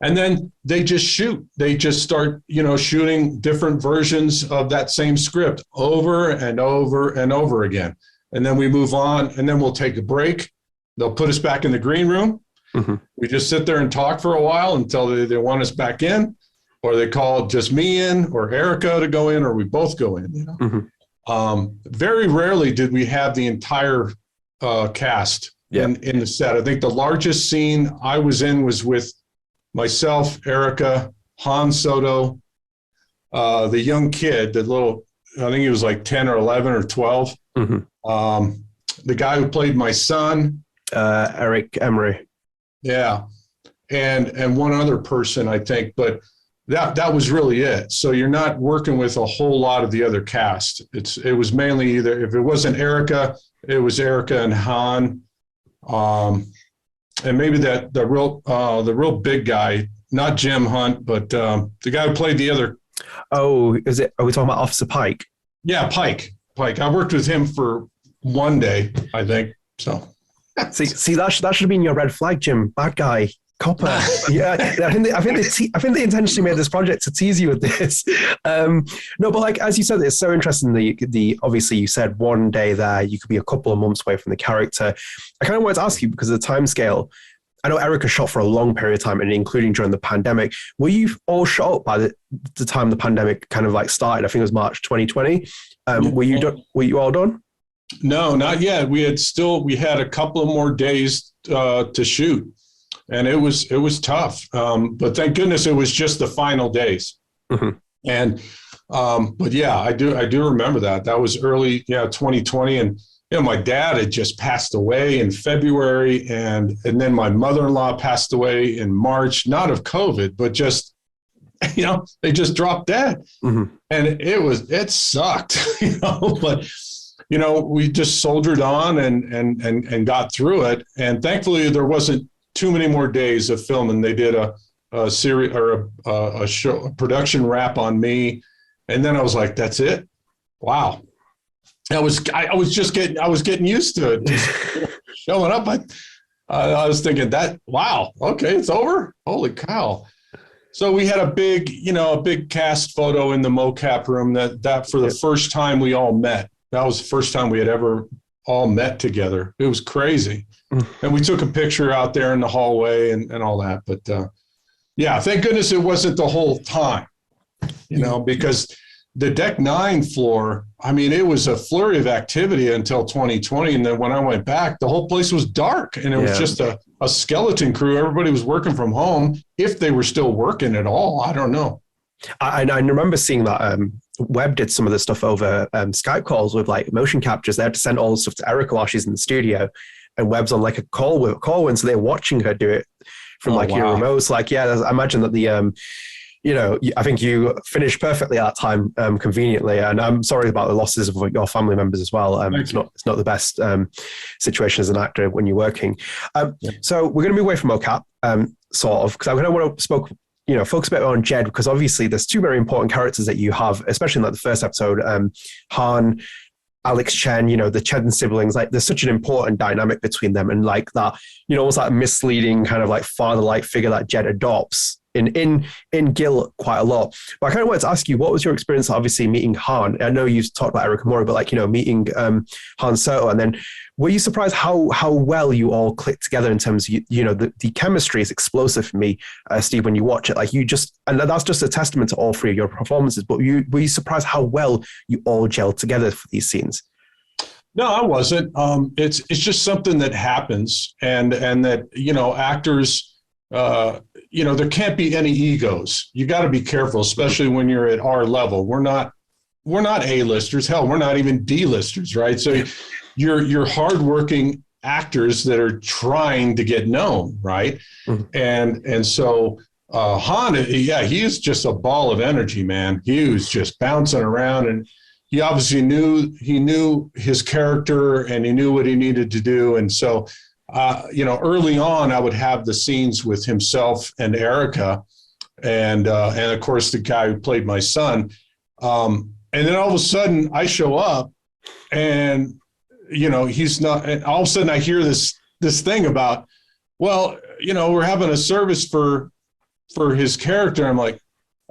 And then they just shoot. They just start, shooting different versions of that same script over and over and over again. And then we move on, and then we'll take a break. They'll put us back in the green room. We just sit there and talk for a while until they want us back in, or they call just me in or Erika to go in, or we both go in. Very rarely did we have the entire cast in the set. I think the largest scene I was in was with myself, Erika, Han Soto, the young kid, the little, I think he was like 10 or 11 or 12. The guy who played my son. Eric Emery. Yeah. And one other person, I think, but that was really it. So you're not working with a whole lot of the other cast. It was mainly either, if it wasn't Erika, it was Erika and Han. And maybe the real big guy, not Jim Hunt, but the guy who played the other. Oh, are we talking about Officer Pike? Yeah, Pike. I worked with him for one day, I think. So see that should have been your red flag, Jim. Bad guy, copper. Yeah, I think they intentionally made this project to tease you with this. No, but like as you said, it's so interesting. The obviously you said one day there, you could be a couple of months away from the character. I kind of wanted to ask you because of the time scale. I know Erika shot for a long period of time, and including during the pandemic. Were you all shot up by the time the pandemic kind of like started? I think it was March 2020. Were you done? Were you all done? No, not yet. We had a couple of more days to shoot, and it was tough. But thank goodness it was just the final days. And but yeah, I do remember that. That was early, 2020, and my dad had just passed away in February, and then my mother-in-law passed away in March, not of COVID, but just, they just dropped dead. And it sucked, but, we just soldiered on and got through it. And thankfully there wasn't too many more days of filming. They did a series or a show, a production wrap on me. And then I was like, that's it. Wow. I was getting used to it. Just showing up. I was thinking that, wow, okay, it's over. Holy cow. So we had a big cast photo in the mocap room that for the first time we all met. That was the first time we had ever all met together. It was crazy. And we took a picture out there in the hallway and all that. But yeah, thank goodness it wasn't the whole time, because the Deck 9 floor, I mean, it was a flurry of activity until 2020. And then when I went back, the whole place was dark and it was just a skeleton crew. Everybody was working from home, if they were still working at all. I don't know. I remember seeing that Webb did some of the stuff over Skype calls with like motion captures. They had to send all the stuff to Erika while she's in the studio, and Webb's on like a call with, so they're watching her do it from your remote. So like, I imagine that the I think you finished perfectly at that time, conveniently. And I'm sorry about the losses of your family members as well. It's not the best situation as an actor when you're working. So we're going to be away from mocap, sort of, because I kind of want to focus a bit on Jed, because obviously there's two very important characters that you have, especially in like the first episode, Han, Alex Chen, the Chen siblings, like there's such an important dynamic between them, and like that, almost like misleading kind of like father-like figure that Jed adopts in Gil quite a lot. But I kind of wanted to ask you, what was your experience obviously meeting Han? I know you talked about Erika Mori, but like, meeting Han Soto, and then were you surprised how well you all clicked together in terms of, the chemistry is explosive for me, Steve, when you watch it, like and that's just a testament to all three of your performances, but were you surprised how well you all gelled together for these scenes? No, I wasn't. It's just something that happens, and that, actors, there can't be any egos. You got to be careful, especially when you're at our level. We're not A-listers. Hell, we're not even D-listers, right? So you're hardworking actors that are trying to get known, right? And so Han, he is just a ball of energy, man. He was just bouncing around, and he obviously knew his character, and he knew what he needed to do. And so early on, I would have the scenes with himself and Erika, and of course the guy who played my son. And then all of a sudden I show up, and he's not. And all of a sudden I hear this thing about, well, we're having a service for his character. I'm like,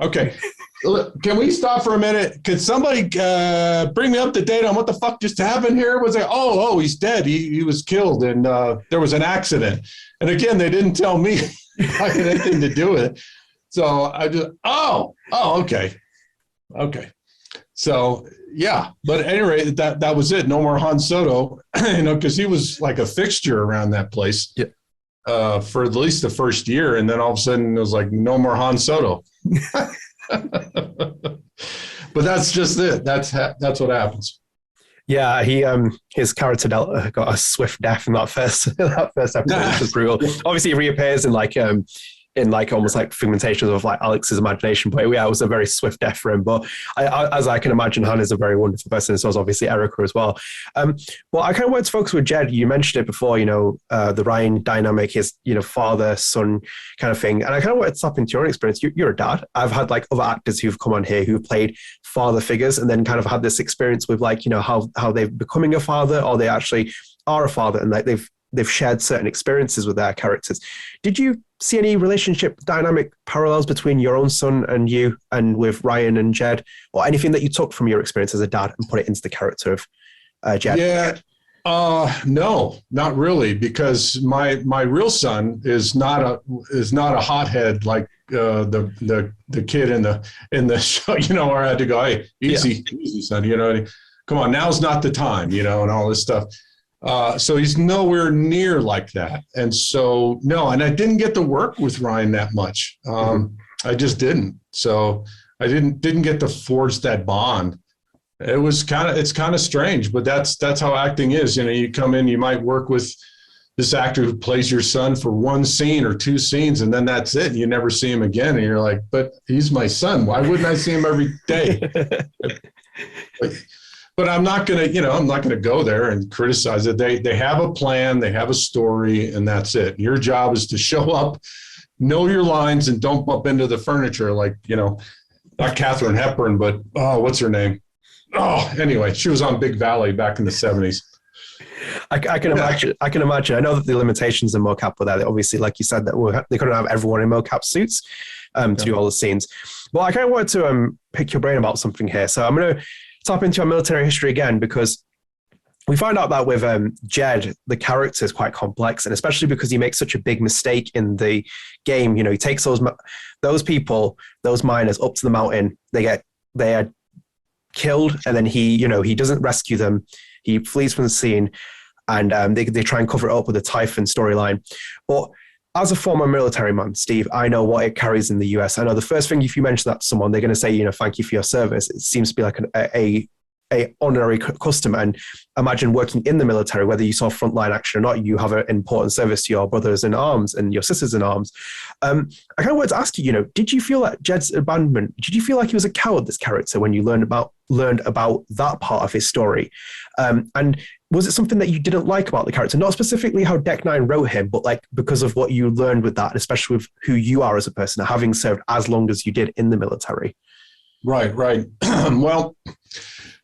okay, can we stop for a minute? Could somebody bring me up to date on what the fuck just happened here? Was like, oh, he's dead. He was killed, and there was an accident. And again, they didn't tell me I had anything to do with it. So I just, okay. So yeah, but at any rate, that was it. No more Han Soto, because he was like a fixture around that place. Yeah. For at least the first year, and then all of a sudden it was like no more Han Soto. But that's just it. That's what happens. Yeah, his character got a swift death in that first episode, which was brutal. Obviously, he reappears in almost like figmentations of like Alex's imagination. But yeah, it was a very swift death for him. But as I can imagine, Han is a very wonderful person. So was obviously Erika as well. Well, I kind of wanted to focus with Jed. You mentioned it before, the Ryan dynamic, his, father, son kind of thing. And I kind of wanted to tap into your own experience. You're a dad. I've had like other actors who've come on here who've played father figures and then kind of had this experience with like, how they're becoming a father or they actually are a father and like they've shared certain experiences with their characters. Did you see any relationship dynamic parallels between your own son and you and with Ryan and Jed, or anything that you took from your experience as a dad and put it into the character of Jed? Yeah, no, not really, because my real son is not a hothead like the kid in the show, where I had to go, hey, easy, son, come on, now's not the time, and all this stuff. So he's nowhere near like that. And so, no, and I didn't get to work with Ryan that much. I just didn't. So I didn't get to forge that bond. It's kind of strange, but that's how acting is. You come in, you might work with this actor who plays your son for one scene or two scenes, and then that's it. You never see him again. And you're like, but he's my son. Why wouldn't I see him every day? But I'm not going to go there and criticize it. They have a plan, they have a story, and that's it. Your job is to show up, know your lines, and don't bump into the furniture like, not Katharine Hepburn, but, what's her name? Oh, anyway, she was on Big Valley back in the 70s. I can imagine. I know that the limitations in mocap were there. Obviously, like you said, that they couldn't have everyone in mocap suits to do all the scenes. Well, I kind of wanted to pick your brain about something here. So I'm going to tap into our military history again, because we find out that with Jed, the character is quite complex, and especially because he makes such a big mistake in the game. He takes those people, those miners, up to the mountain. They are killed, and then he doesn't rescue them. He flees from the scene, and they try and cover it up with a Typhon storyline. But as a former military man, Steve, I know what it carries in the US. I know the first thing, if you mention that to someone, they're going to say, thank you for your service. It seems to be like a honorary custom. And imagine working in the military, whether you saw frontline action or not, you have an important service to your brothers in arms and your sisters in arms. I kind of wanted to ask you, did you feel that Jed's abandonment, did you feel like he was a coward, this character, when you learned about that part of his story? And was it something that you didn't like about the character? Not specifically how Deck 9 wrote him, but like because of what you learned with that, especially with who you are as a person, having served as long as you did in the military. Right. Well,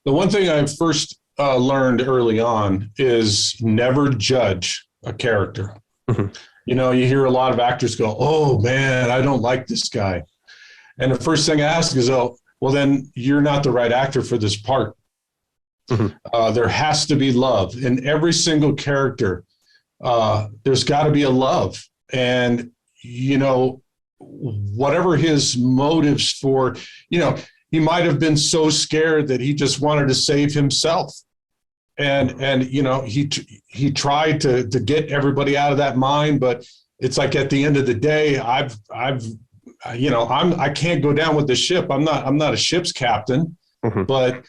the one thing I first learned early on is never judge a character. Mm-hmm. You hear a lot of actors go, oh man, I don't like this guy. And the first thing I ask is, oh, well, then you're not the right actor for this part. Mm-hmm. There has to be love in every single character. There's got to be a love. And, whatever his motives for, he might have been so scared that he just wanted to save himself. And he tried to get everybody out of that mine, but it's like at the end of the day, I can't go down with the ship. I'm not a ship's captain, mm-hmm. But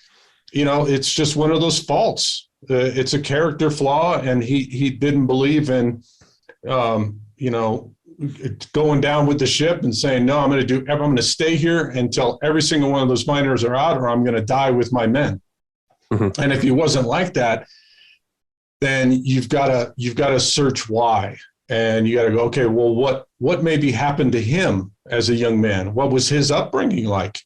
it's just one of those faults. It's a character flaw, and he didn't believe in, going down with the ship and saying, no, I'm going to stay here until every single one of those miners are out, or I'm going to die with my men. Mm-hmm. And if he wasn't like that, then you've got to search why, and you got to go, okay, well, what maybe happened to him as a young man? What was his upbringing like?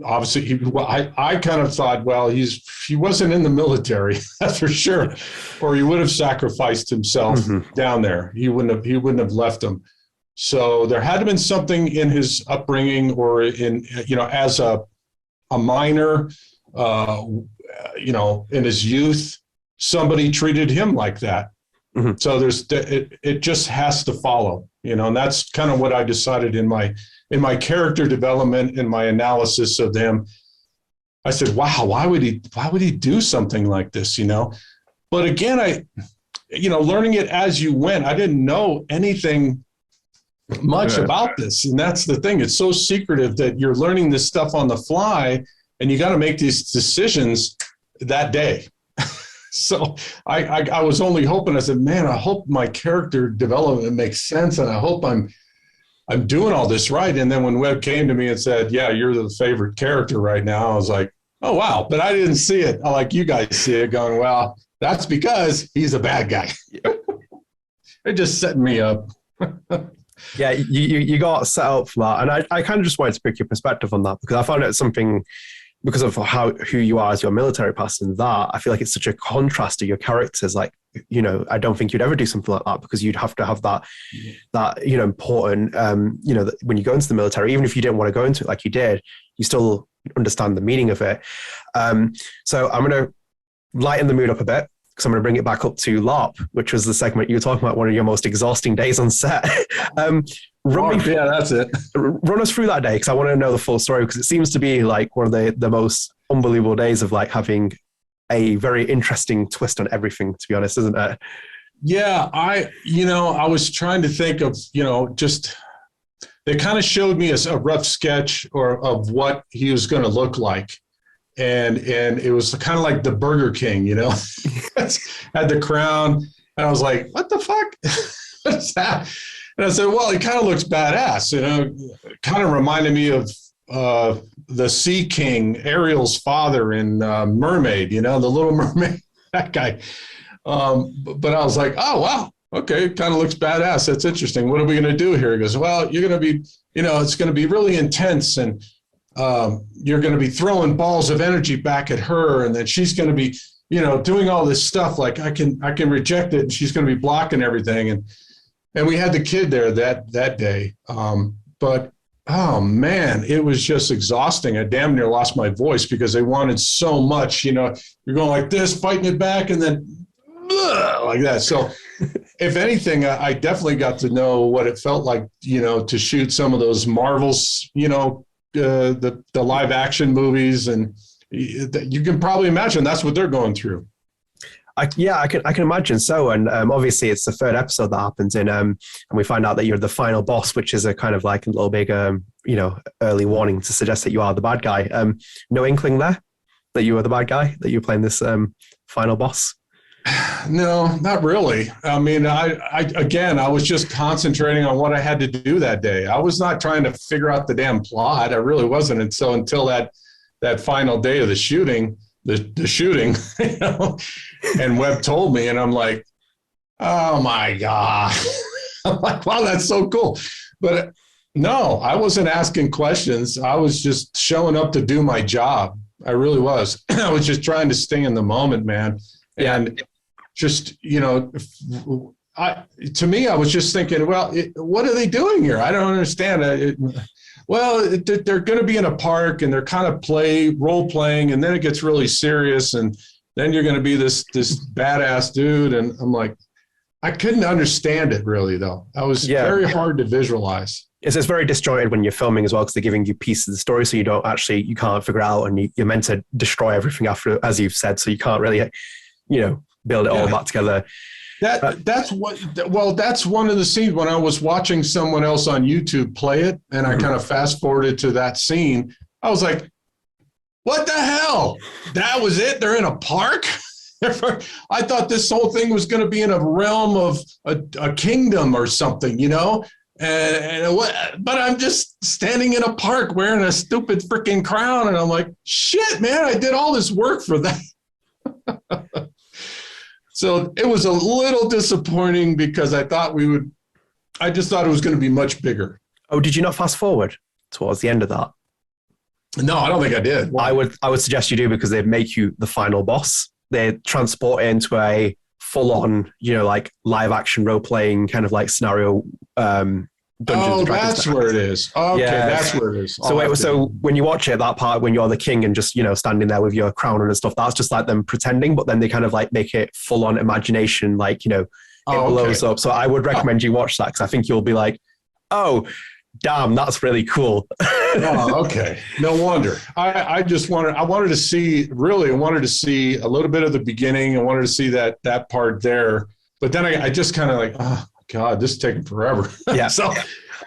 I kind of thought, well, he wasn't in the military, that's for sure, or he would have sacrificed himself mm-hmm. down there. He wouldn't have left him. So there had to have been something in his upbringing, or in as a miner, in his youth, somebody treated him like that. Mm-hmm. So it just has to follow, and that's kind of what I decided in my in my character development and my analysis of him, I said, wow, why would he do something like this, you know? But again, learning it as you went, I didn't know anything much about this. And that's the thing. It's so secretive that you're learning this stuff on the fly, and you got to make these decisions that day. So I was only hoping, I said, man, I hope my character development makes sense, and I hope I'm doing all this right. And then when Webb came to me and said, yeah, you're the favorite character right now, I was like, oh, wow. But I didn't see it. I like you guys see it going, well, that's because he's a bad guy. They're just setting me up. Yeah, you got set up for that. And I kind of just wanted to pick your perspective on that, because I found it something, because of who you are as your military past, and that I feel like it's such a contrast to your characters. Like, you know, I don't think you'd ever do something like that, because you'd have to have that you know, important, you know, when you go into the military, even if you didn't want to go into it like you did, you still understand the meaning of it. So I'm going to lighten the mood up a bit, because I'm going to bring it back up to LARP, which was the segment you were talking about, one of your most exhausting days on set. That's it. Run us through that day, because I want to know the full story, because it seems to be like one of the most unbelievable days of like having a very interesting twist on everything, to be honest, isn't it? Yeah, I was trying to think of, just, they kind of showed me a rough sketch of what he was going to look like. And it was kind of like the Burger King, had the crown. And I was like, what the fuck? What's that? And I said, well, he kind of looks badass, kind of reminded me of the Sea King, Ariel's father in Mermaid, the Little Mermaid, that guy. But I was like, oh, wow. Okay. Kind of looks badass. That's interesting. What are we going to do here? He goes, well, you're going to be, it's going to be really intense, and you're going to be throwing balls of energy back at her. And then she's going to be, doing all this stuff. Like I can reject it, and she's going to be blocking everything. And we had the kid there that day. But oh man, it was just exhausting. I damn near lost my voice because they wanted so much, you're going like this, fighting it back, and then like that. So if anything, I definitely got to know what it felt like, to shoot some of those Marvels, the live action movies, and you can probably imagine that's what they're going through. I can imagine so. And obviously it's the third episode that happens in, and we find out that you're the final boss, which is a kind of like a little big, early warning to suggest that you are the bad guy. No inkling there that you were the bad guy, that you're playing this final boss? No, not really. I mean, I was just concentrating on what I had to do that day. I was not trying to figure out the damn plot. I really wasn't. And so until that final day of the shooting, the shooting, and Webb told me, and I'm like, oh my God. I'm like, wow, that's so cool. But no, I wasn't asking questions. I was just showing up to do my job. I really was. I was just trying to stay in the moment, man. Yeah. And just, to me, I was just thinking, well, what are they doing here? I don't understand. They're going to be in a park, and they're kind of role playing, and then it gets really serious, and then you're going to be this badass dude. And I'm like, I couldn't understand it really, though. I was very hard to visualize. It's very disjointed when you're filming as well, because they're giving you pieces of the story, so you can't figure it out, and you're meant to destroy everything after, as you've said, so you can't really, build it all back together. That's one of the scenes when I was watching someone else on YouTube play it, and I kind of fast forwarded to that scene. I was like, what the hell? That was it? They're in a park? I thought this whole thing was going to be in a realm of a kingdom or something, but I'm just standing in a park wearing a stupid freaking crown. And I'm like, shit, man, I did all this work for that. So it was a little disappointing, because I just thought it was going to be much bigger. Oh, did you not fast forward towards the end of that? No, I don't think I did. I would suggest you do, because they make you the final boss. They transport it into a full-on, like live action role-playing kind of like scenario. Dungeons that's where it is. Okay, that's where it is. So when you watch it, that part when you're the king and just standing there with your crown and stuff, that's just like them pretending. But then they kind of like make it full-on imagination, like it blows up. So I would recommend you watch that, because I think you'll be like, oh, damn, that's really cool. Oh, okay. No wonder. I wanted to see a little bit of the beginning. I wanted to see that part there. But then I just kind of like, oh God, this is taking forever. Yeah. So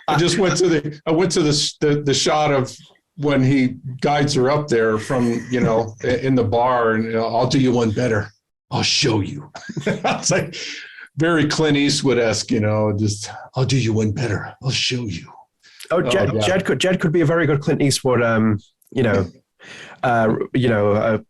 I just went to the shot of when he guides her up there from, in the bar, and I'll do you one better. I'll show you. It's like very Clint Eastwood-esque, just I'll do you one better. I'll show you. Oh, Jed could be a very good Clint Eastwood, a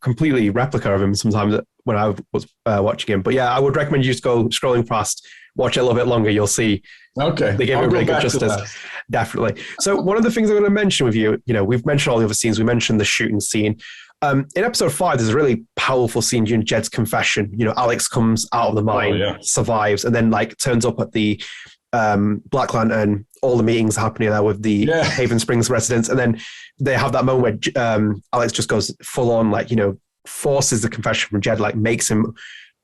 completely replica of him sometimes when I was watching him. But yeah, I would recommend you just go scrolling past, watch it a little bit longer. You'll see. Okay. They gave it really good justice. Definitely. So one of the things I'm going to mention with you, we've mentioned all the other scenes. We mentioned the shooting scene. In episode 5, there's a really powerful scene during Jed's confession. Alex comes out of the mine, survives, and then turns up at the Black Lantern. All the meetings happening there with the Haven Springs residents, and then they have that moment where Alex just goes full on, forces the confession from Jed, makes him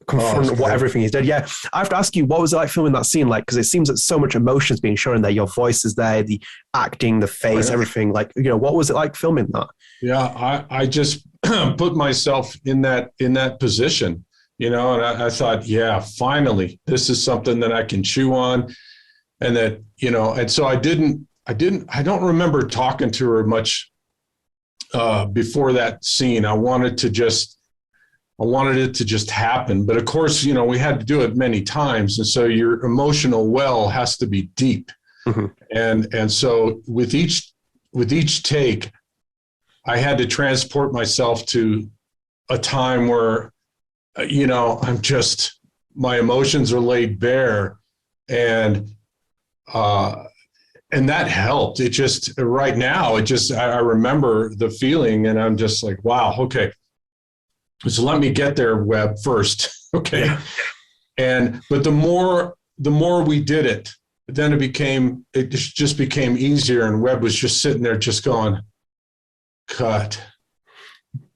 confront everything he's done. Yeah, I have to ask you, what was it like filming that scene? Because it seems that so much emotion is being shown there. Your voice is there, the acting, the face, everything. What was it like filming that? Yeah, I just put myself in that position, and I thought, finally, this is something that I can chew on. And that, and so I don't remember talking to her much before that scene. I wanted it to just happen. But of course, we had to do it many times. And so your emotional well has to be deep. Mm-hmm. And so with each take, I had to transport myself to a time where, my emotions are laid bare, and that helped. It just, right now, I remember the feeling, and I'm just like, wow, okay. So let me get there, Webb, first. Okay. Yeah. But the more we did it, then it just became easier. And Webb was just sitting there just going, cut.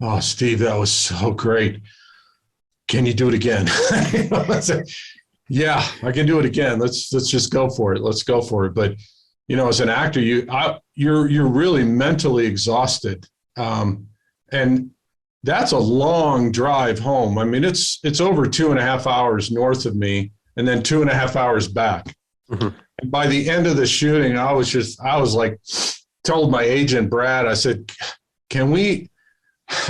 Oh, Steve, that was so great. Can you do it again? Yeah, I can do it again. Let's just go for it. Let's go for it. But, as an actor, you're really mentally exhausted. And that's a long drive home. I mean, it's over 2.5 hours north of me, and then 2.5 hours back. Mm-hmm. And by the end of the shooting, I was like, told my agent, Brad, I said,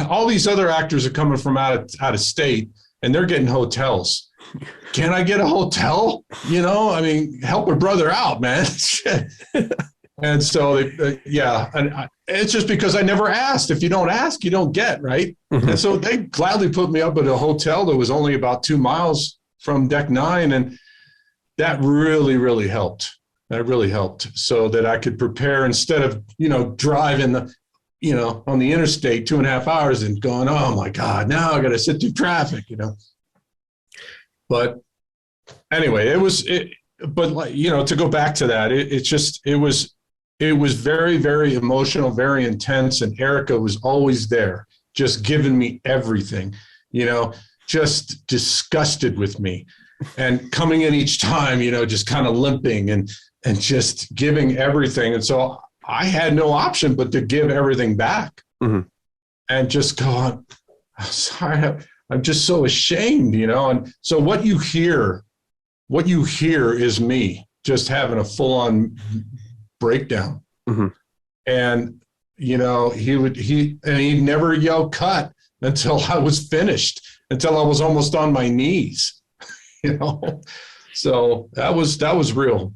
all these other actors are coming from out of state, and they're getting hotels. Can I get a hotel? Help a brother out, man. And so, and it's just because I never asked. If you don't ask, you don't get, right? Mm-hmm. And so they gladly put me up at a hotel that was only about 2 miles from Deck 9, and that really, really helped. That really helped, so that I could prepare instead of, driving on the interstate 2.5 hours and going, oh my God, now I got to sit through traffic, But anyway, to go back to that, it was very, very emotional, very intense. And Erika was always there, just giving me everything, just disgusted with me, and coming in each time, just kind of limping and just giving everything. And so I had no option but to give everything back. Mm-hmm. And just go on. I'm sorry. I'm just so ashamed, And so what you hear is me just having a full-on breakdown. Mm-hmm. And, he'd never yell cut until I was finished, until I was almost on my knees, So that was real.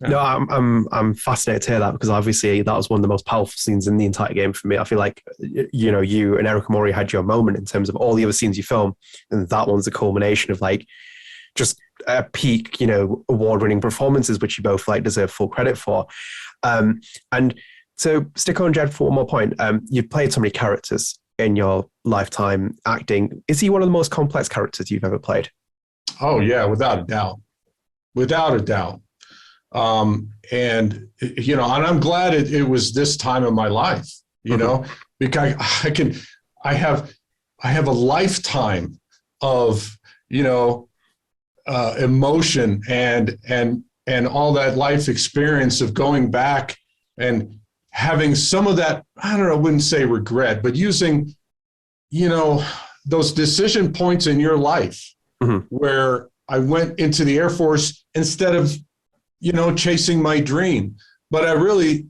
No, I'm fascinated to hear that, because obviously that was one of the most powerful scenes in the entire game for me. I feel like, you and Erika Mori had your moment in terms of all the other scenes you film, and that one's the culmination of just peak, award-winning performances, which you both deserve full credit for. And so stick on Jed for one more point. You've played so many characters in your lifetime acting. Is he one of the most complex characters you've ever played? Oh yeah, without a doubt. And I'm glad it was this time of my life, because I have a lifetime of, emotion and all that life experience of going back and having some of that, I don't know, I wouldn't say regret, but using, those decision points in your life where I went into the Air Force instead of, chasing my dream. But I really,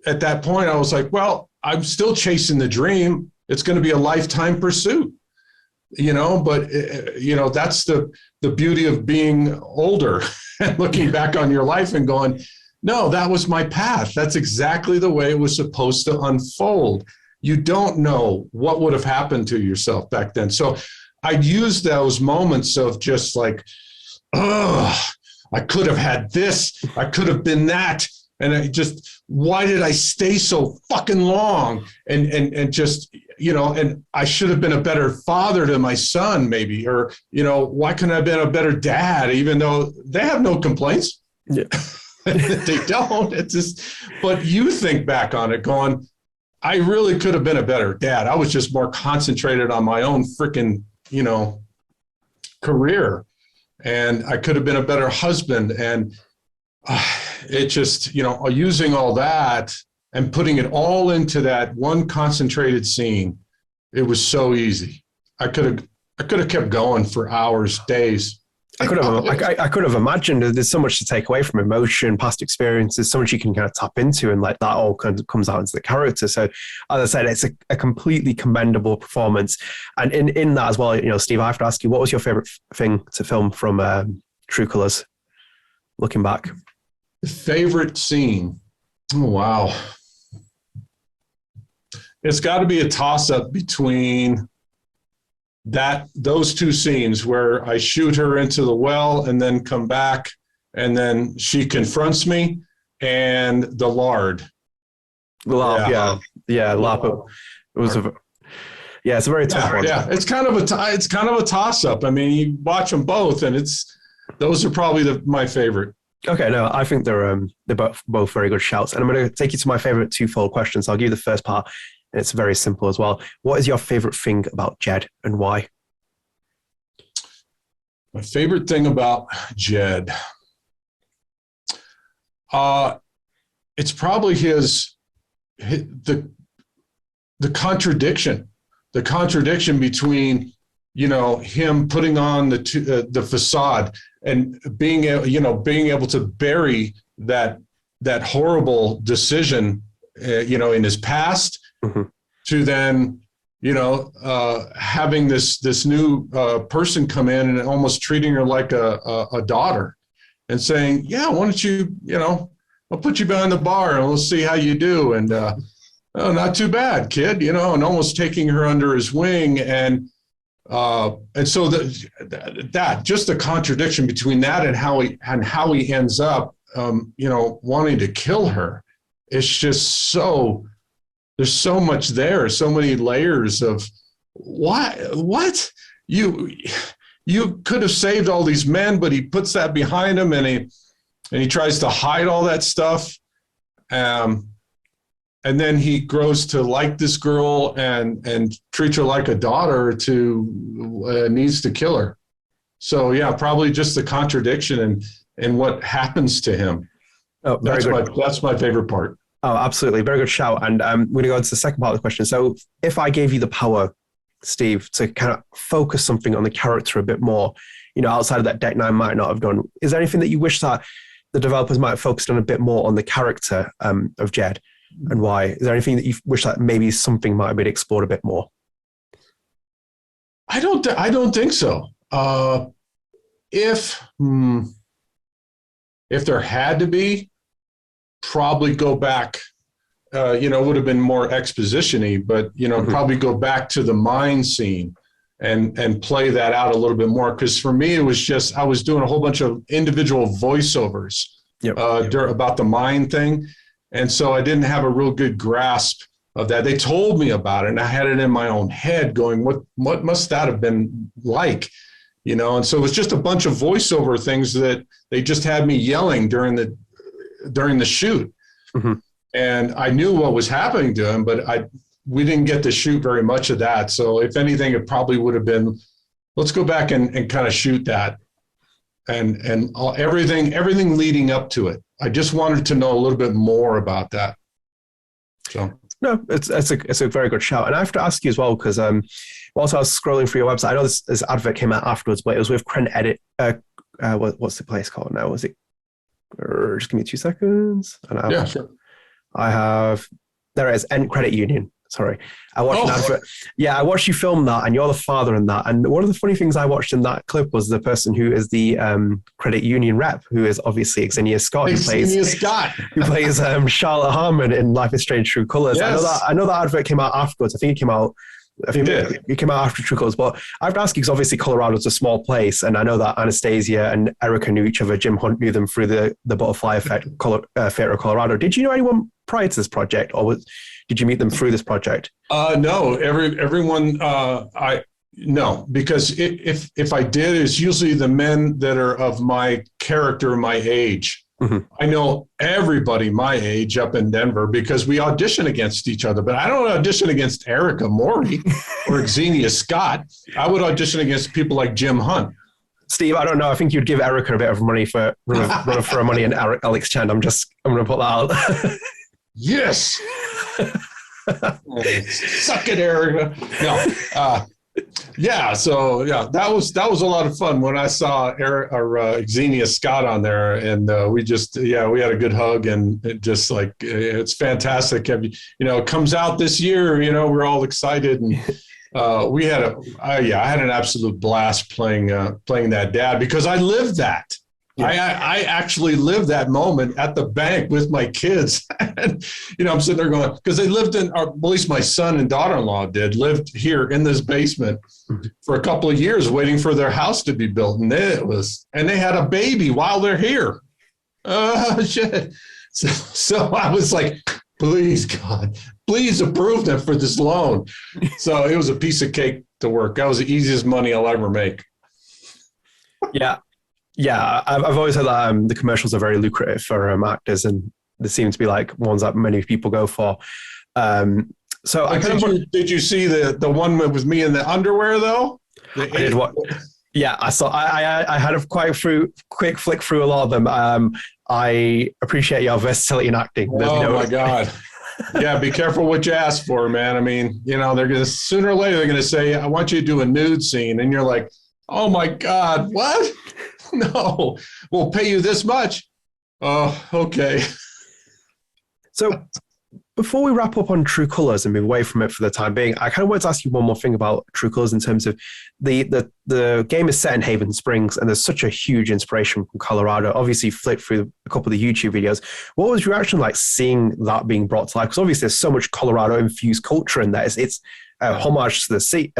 at that point, I was like, well, I'm still chasing the dream. It's going to be a lifetime pursuit, but, that's the beauty of being older and looking back on your life and going, no, that was my path. That's exactly the way it was supposed to unfold. You don't know what would have happened to yourself back then. So I'd use those moments of just like, oh, I could have had this. I could have been that. And why did I stay so fucking long? And just, and I should have been a better father to my son, maybe, or, why couldn't I have been a better dad, even though they have no complaints? Yeah. They don't. It's just, but you think back on it going, I really could have been a better dad. I was just more concentrated on my own freaking, career. And I could have been a better husband. And it just, using all that and putting it all into that one concentrated scene, it was so easy. I could have kept going for hours, days. I could have imagined there's so much to take away from emotion, past experiences, so much you can kind of tap into, and like that all kind of comes out into the character. So, as I said, it's a completely commendable performance. And in that as well, Steve, I have to ask you, what was your favorite thing to film from True Colors? Looking back, favorite scene. Oh wow, it's got to be a toss-up between those two scenes where I shoot her into the well and then come back and then she confronts me, and the lard. LARP, yeah, LARP. It was it's a very tough one. Yeah, it's kind of a toss-up. I mean, you watch them both, and those are probably my favorite. Okay, no, I think they're both very good shouts, and I'm going to take you to my favorite twofold questions. I'll give you the first part. It's very simple as well. What is your favorite thing about Jed, and why? My favorite thing about Jed, it's probably the contradiction between, him putting on the facade and being able to bury that horrible decision, in his past. To then, having this new person come in and almost treating her like a daughter and saying, yeah, why don't you, I'll put you behind the bar and we'll see how you do. And, oh, not too bad, kid, and almost taking her under his wing. And so that just the contradiction between that and how he ends up, wanting to kill her. It's just there's so much there, so many layers of what you could have saved all these men, but he puts that behind him and he tries to hide all that stuff. And then he grows to like this girl and treats her like a daughter needs to kill her. So yeah, probably just the contradiction and what happens to him. Oh, that's my favorite part. Oh, absolutely. Very good shout. And we're going to go on to the second part of the question. So if I gave you the power, Steve, to kind of focus something on the character a bit more, outside of that Deck 9 might not have done, is there anything that you wish that the developers might have focused on a bit more on the character of Jed, and why? Is there anything that you wish that maybe something might have been explored a bit more? I don't think so. If there had to be, probably go back, would have been more exposition-y, but, probably go back to the mine scene and play that out a little bit more. Because for me, it was just, I was doing a whole bunch of individual voiceovers about the mine thing. And so I didn't have a real good grasp of that. They told me about it, and I had it in my own head going, what must that have been like? And so it was just a bunch of voiceover things that they just had me yelling during the shoot. And I knew what was happening to him, but we didn't get to shoot very much of that. So if anything, it probably would have been, let's go back and kind of shoot that and everything leading up to it. I just wanted to know a little bit more about that. So no, it's a very good shout. And I have to ask you as well, because also I was scrolling through your website. I know this advert came out afterwards, but it was with Crent Edit. What's the place called now? Was it? Just give me 2 seconds. Yeah, sure. I have. There it is. End Credit Union. Sorry, I watched an advert. Yeah, I watched you film that, and you're the father in that. And one of the funny things I watched in that clip was the person who is the credit union rep, who is obviously Exzinia Scott. Who plays Charlotte Harmon in Life is Strange: True Colors. Yes. I know that advert came out afterwards. I think it came out after True Colors. But I have to ask you, because obviously Colorado's a small place, and I know that Anastasia and Erika knew each other. Jim Hunt knew them through the Butterfly Effect Theater of Colorado. Did you know anyone prior to this project, or did you meet them through this project? No, everyone. No, because if I did, it's usually the men that are of my character, my age. Mm-hmm. I know everybody my age up in Denver because we audition against each other. But I don't audition against Erika, Mori, or Exzinia Scott. I would audition against people like Jim Hunt. Steve, I don't know. I think you'd give Erika a bit of money for money and Alex Chen. I'm going to put that out. Yes. Suck it, Erika. No. Yeah. So yeah, that was a lot of fun when I saw Exzinia Scott on there, and we had a good hug, and it just like it's fantastic. It comes out this year. We're all excited, and I had an absolute blast playing that dad because I lived that. Yeah. I actually lived that moment at the bank with my kids. And, I'm sitting there going, because they lived or at least my son and daughter-in-law lived here in this basement for a couple of years waiting for their house to be built. And they had a baby while they're here. Shit. So I was like, please, God, please approve them for this loan. So it was a piece of cake to work. That was the easiest money I'll ever make. Yeah. Yeah, I've always heard that the commercials are very lucrative for actors, and they seem to be like ones that many people go for. Did you see the one with me in the underwear though? I did what? Yeah, I saw. I had a quick flick through a lot of them. I appreciate your versatility in acting. My God. Yeah, be careful what you ask for, man. I mean, they're gonna sooner or later they're gonna say, "I want you to do a nude scene," and you're like, "Oh my God, what?" No, we'll pay you this much. Oh, okay. So before we wrap up on True Colors and move away from it for the time being, I kind of wanted to ask you one more thing about True Colors in terms of the game is set in Haven Springs, and there's such a huge inspiration from Colorado. Obviously, you flipped through a couple of the YouTube videos. What was your reaction like seeing that being brought to life? Because obviously there's so much Colorado-infused culture in there. It's a homage to the state,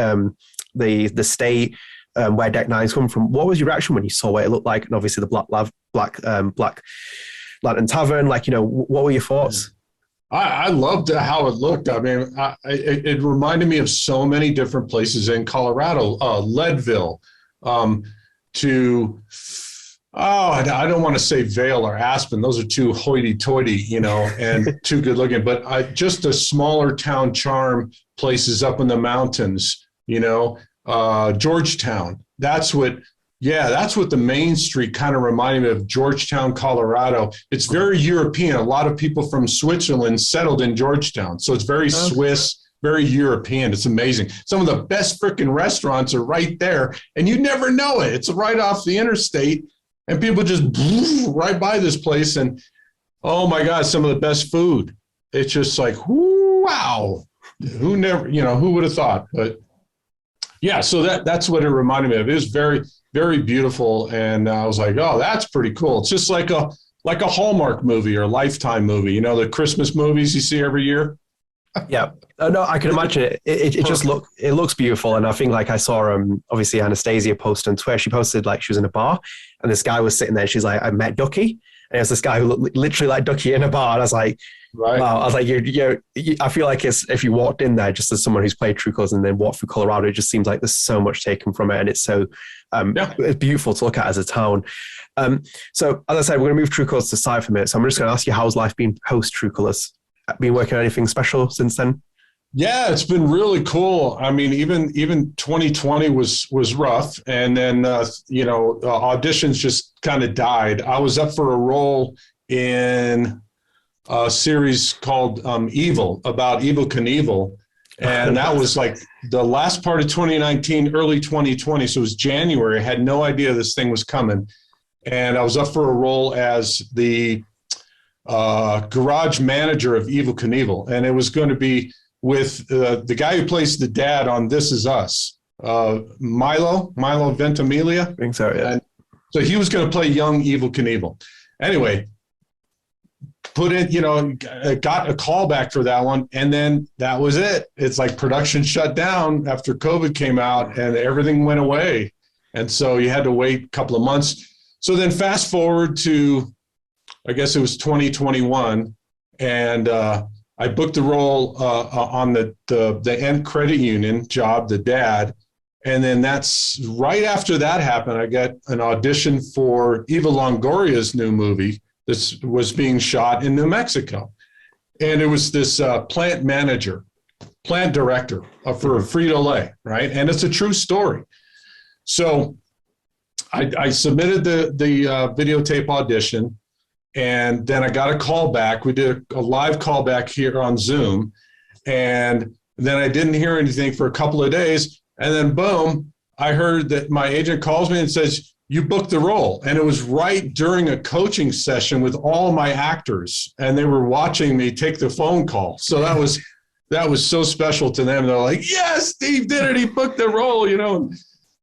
where Deck Nine's come from. What was your reaction when you saw what it looked like? And obviously the Black Lantern Tavern, what were your thoughts? I loved how it looked. I mean, it reminded me of so many different places in Colorado, Leadville, I don't want to say Vail or Aspen. Those are too hoity-toity, and too good looking, but just a smaller town charm places up in the mountains, Georgetown. That's what the Main Street kind of reminded me of, Georgetown, Colorado. It's very European. A lot of people from Switzerland settled in Georgetown. So it's very Swiss, very European. It's amazing. Some of the best freaking restaurants are right there, and you never know it. It's right off the interstate, and people just right by this place. And oh my God, some of the best food. It's just like, wow. Who would have thought? But yeah, so that's what it reminded me of. It was very, very beautiful, and I was like, oh, that's pretty cool. It's just like a Hallmark movie or a Lifetime movie, the Christmas movies you see every year. Yeah, no, I can imagine it. It just looks beautiful, and I think I saw obviously Anastasia post on Twitter. She posted she was in a bar, and this guy was sitting there. She's like, I met Ducky, and it was this guy who looked literally like Ducky in a bar, and I was like, right. Wow. I was like, I feel like if you walked in there just as someone who's played True Colors and then walked through Colorado, it just seems like there's so much taken from it, and it's so it's beautiful to look at as a town. So as I said, we're going to move True Colors aside from it. So I'm just going to ask you, how's life been post True Colors? Been working on anything special since then? Yeah, it's been really cool. I mean, even 2020 was rough, and then auditions just kind of died. I was up for a role in a series called Evil, about Evel Knievel. And that was like the last part of 2019, early 2020. So it was January. I had no idea this thing was coming. And I was up for a role as the garage manager of Evel Knievel. And it was going to be with the guy who plays the dad on This Is Us, Milo Ventimiglia. I think so, yeah. And so he was going to play young Evel Knievel. Anyway, got a call back for that one. And then that was it. It's like production shut down after COVID came out and everything went away. And so you had to wait a couple of months. So then fast forward to, I guess it was 2021. And I booked the role on the end credit union job, the dad. And then that's right after that happened, I got an audition for Eva Longoria's new movie. This was being shot in New Mexico. And it was this plant director for Frito-Lay, right? And it's a true story. So I submitted the videotape audition, and then I got a call back. We did a live callback here on Zoom. And then I didn't hear anything for a couple of days. And then boom, I heard that my agent calls me and says, "You booked the role." And it was right during a coaching session with all my actors, and they were watching me take the phone call. So that was so special to them. They're like, "Yes, Steve did it. He booked the role,"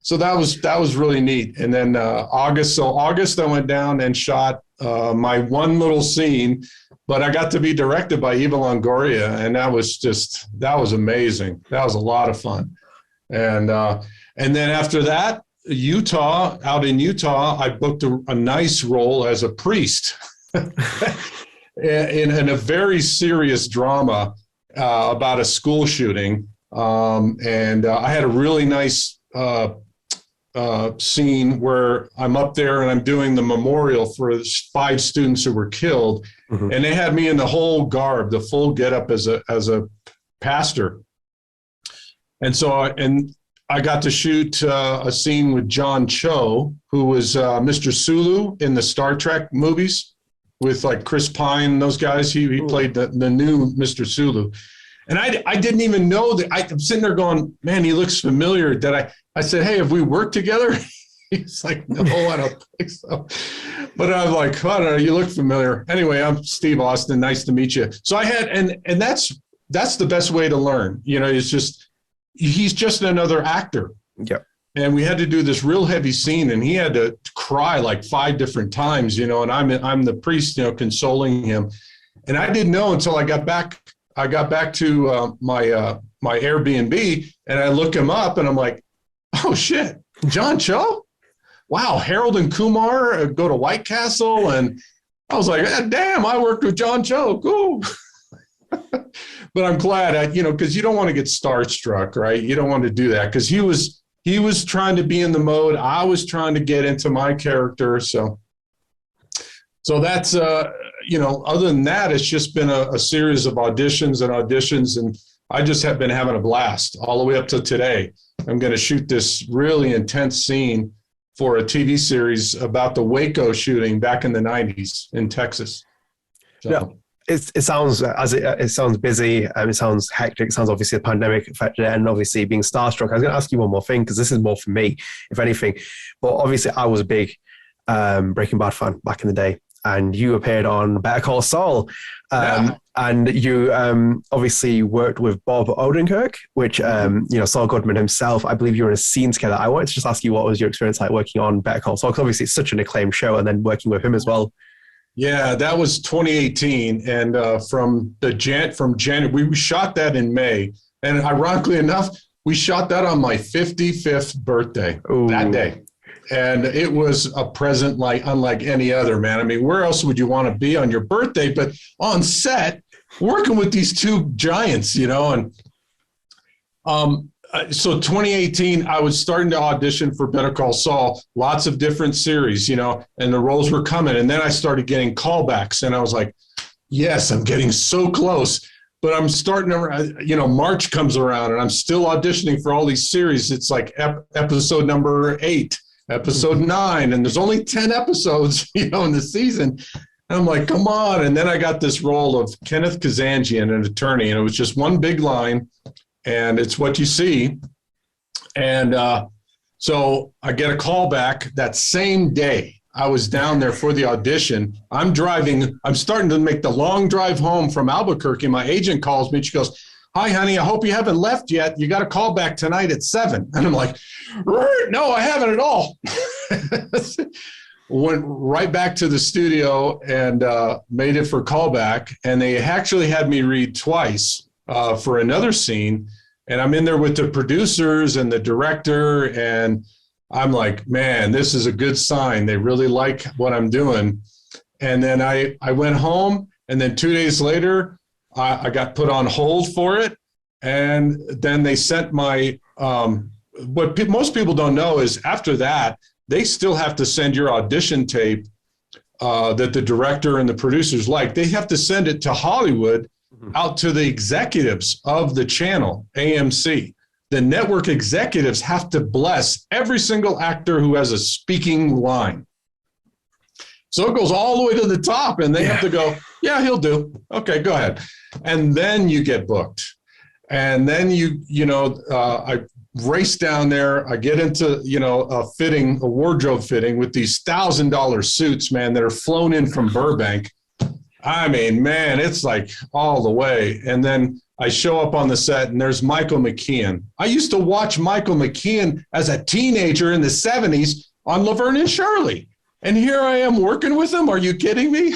So that was really neat. And then August I went down and shot my one little scene, but I got to be directed by Eva Longoria, and that was amazing. That was a lot of fun. And then after that, out in Utah, I booked a nice role as a priest in a very serious drama about a school shooting. And I had a really nice scene where I'm up there and I'm doing the memorial for 5 students who were killed. Mm-hmm. And they had me in the whole garb, the full getup as a pastor. And so, I got to shoot a scene with John Cho, who was Mr. Sulu in the Star Trek movies with like Chris Pine and those guys. He played the new Mr. Sulu. And I didn't even know that. I'm sitting there going, "Man, he looks familiar." I said, "Hey, have we worked together?" He's like, "No, I don't think so." But I'm like, "I don't know, you look familiar." Anyway, I'm Steve Austin. Nice to meet you. So I had, and that's the best way to learn. It's just, he's just another actor. Yeah. And we had to do this real heavy scene, and he had to cry like 5 different times, and I'm the priest, consoling him. And I didn't know until I got back to my Airbnb, and I look him up, and I'm like, "Oh shit, John Cho? Wow, Harold and Kumar go to White Castle." And I was like, "Damn, I worked with John Cho. Cool." But I'm glad, because you don't want to get starstruck, right? You don't want to do that, because he was trying to be in the mode. I was trying to get into my character. So that's, other than that, it's just been a series of auditions, and I just have been having a blast all the way up to today. I'm going to shoot this really intense scene for a TV series about the Waco shooting back in the 90s in Texas. So. Yeah. It sounds it sounds busy. It sounds hectic. It sounds obviously the pandemic affected it, and obviously being starstruck. I was going to ask you one more thing, because this is more for me, if anything. But obviously, I was a big Breaking Bad fan back in the day, and you appeared on Better Call Saul, and you obviously worked with Bob Odenkirk, which Saul Goodman himself. I believe you were in a scene together. I wanted to just ask you, what was your experience like working on Better Call Saul? Because obviously it's such an acclaimed show, and then working with him as well. Yeah, that was 2018, and from January, we shot that in May, and ironically enough, we shot that on my 55th birthday. Ooh. That day, and it was a present unlike any other, man. I mean, where else would you want to be on your birthday but on set, working with these 2 giants, and so 2018, I was starting to audition for Better Call Saul, lots of different series, and the roles were coming. And then I started getting callbacks, and I was like, yes, I'm getting so close. But I'm starting to, March comes around, and I'm still auditioning for all these series. It's like episode number 8, episode 9, and there's only 10 episodes, in the season. And I'm like, come on. And then I got this role of Kenneth Kazanjian, an attorney, and it was just one big line, and it's what you see. And so I get a call back that same day. I was down there for the audition. I'm driving. I'm starting to make the long drive home from Albuquerque. My agent calls me. She goes, "Hi, honey. I hope you haven't left yet. You got a call back tonight at 7." And I'm like, "No, I haven't at all." Went right back to the studio and made it for callback. And they actually had me read twice for another scene. And I'm in there with the producers and the director, and I'm like, man, this is a good sign. They really like what I'm doing. And then I went home, and then 2 days later, I got put on hold for it. And then they sent my, most people don't know is after that, they still have to send your audition tape that the director and the producers like. They have to send it to Hollywood, out to the executives of the channel, AMC. The network executives have to bless every single actor who has a speaking line. So it goes all the way to the top, and they have to go, yeah, he'll do. Okay, go ahead. And then you get booked. And then I race down there. I get into, a wardrobe fitting with these $1,000 suits, man, that are flown in from Burbank. I mean, man, it's like all the way. And then I show up on the set, and there's Michael McKean. I used to watch Michael McKean as a teenager in the 70s on Laverne and Shirley. And here I am working with him. Are you kidding me?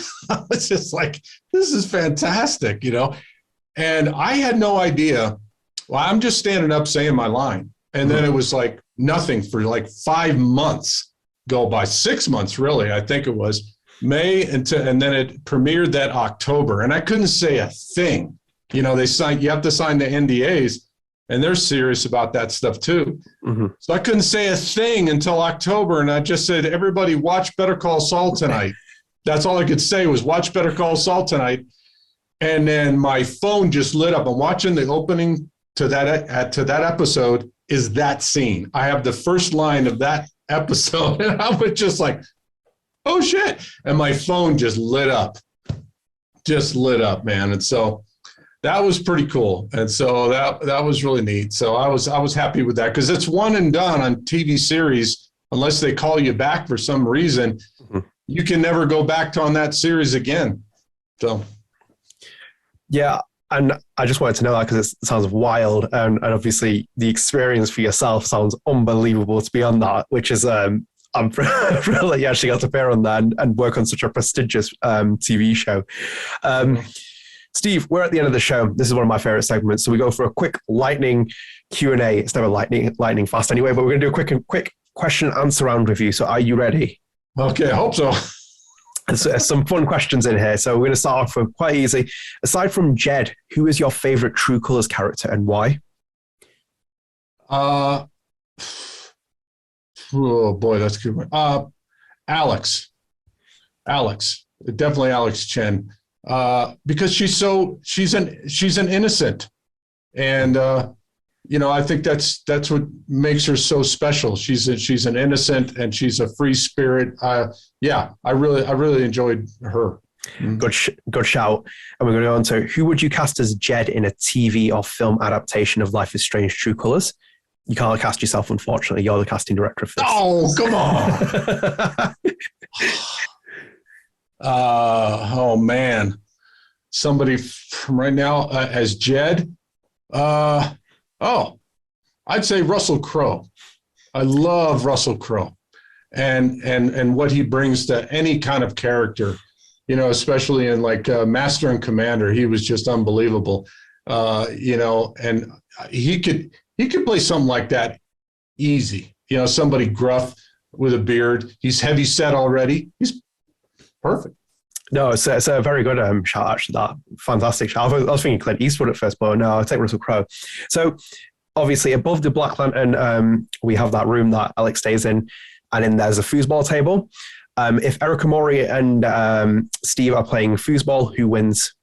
It's just like, this is fantastic, And I had no idea. Well, I'm just standing up saying my line. And then it was like nothing for like 5 months go by, 6 months, really, I think it was. May and then it premiered that October, and I couldn't say a thing. You have to sign the NDAs, and they're serious about that stuff too. Mm-hmm. So I couldn't say a thing until October, and I just said, everybody watch Better Call Saul tonight. That's all I could say was watch Better Call Saul tonight. And then my phone just lit up. I'm watching the opening to that episode is that scene. I have the first line of that episode, and I was just like, oh shit. And my phone just lit up, man. And so that was pretty cool. And so that was really neat. So I was happy with that, because it's one and done on TV series. Unless they call you back for some reason, you can never go back on that series again. So. Yeah. And I just wanted to know that because it sounds wild. And obviously the experience for yourself sounds unbelievable to be on that, which is, I'm really actually got to bear on that and work on such a prestigious TV show. Steve, we're at the end of the show. This is one of my favorite segments. So we go for a quick lightning Q&A. It's never lightning fast anyway, but we're going to do a quick question answer round with you. So are you ready? Okay, I hope so. There's some fun questions in here. So we're going to start off with quite easy. Aside from Jed, who is your favorite True Colors character and why? Oh boy, that's a good one. Alex, definitely Alex Chen, because she's an innocent, and I think that's what makes her so special. She's an innocent, and she's a free spirit. I really enjoyed her. Good shout. And we're going to go on to who would you cast as Jed in a TV or film adaptation of Life is Strange: True Colors? You can't cast yourself, unfortunately. You're the casting director of this. Oh, come on. Oh, man. Somebody from right now as Jed. I'd say Russell Crowe. I love Russell Crowe and what he brings to any kind of character, especially in like Master and Commander. He was just unbelievable, and he could play something like that easy. Somebody gruff with a beard. He's heavy set already. He's perfect. No, it's a very good shot, actually. That fantastic shot. I was thinking Clint Eastwood at first, but no, I'll take Russell Crowe. So obviously above the Black Lantern, we have that room that Alex stays in, and then there's a foosball table. If Erika, Mori, and Steve are playing foosball, who wins?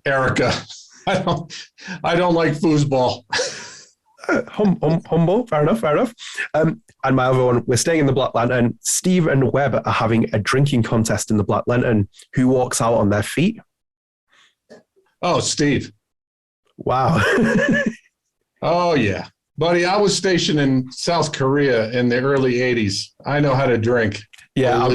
Erika. I don't like foosball. Humble, fair enough. And my other one, we're staying in the Black Lantern. Steve and Webb are having a drinking contest in the Black Lantern. Who walks out on their feet? Oh, Steve. Wow. Oh, yeah. Buddy, I was stationed in South Korea in the early 80s. I know how to drink. Yeah,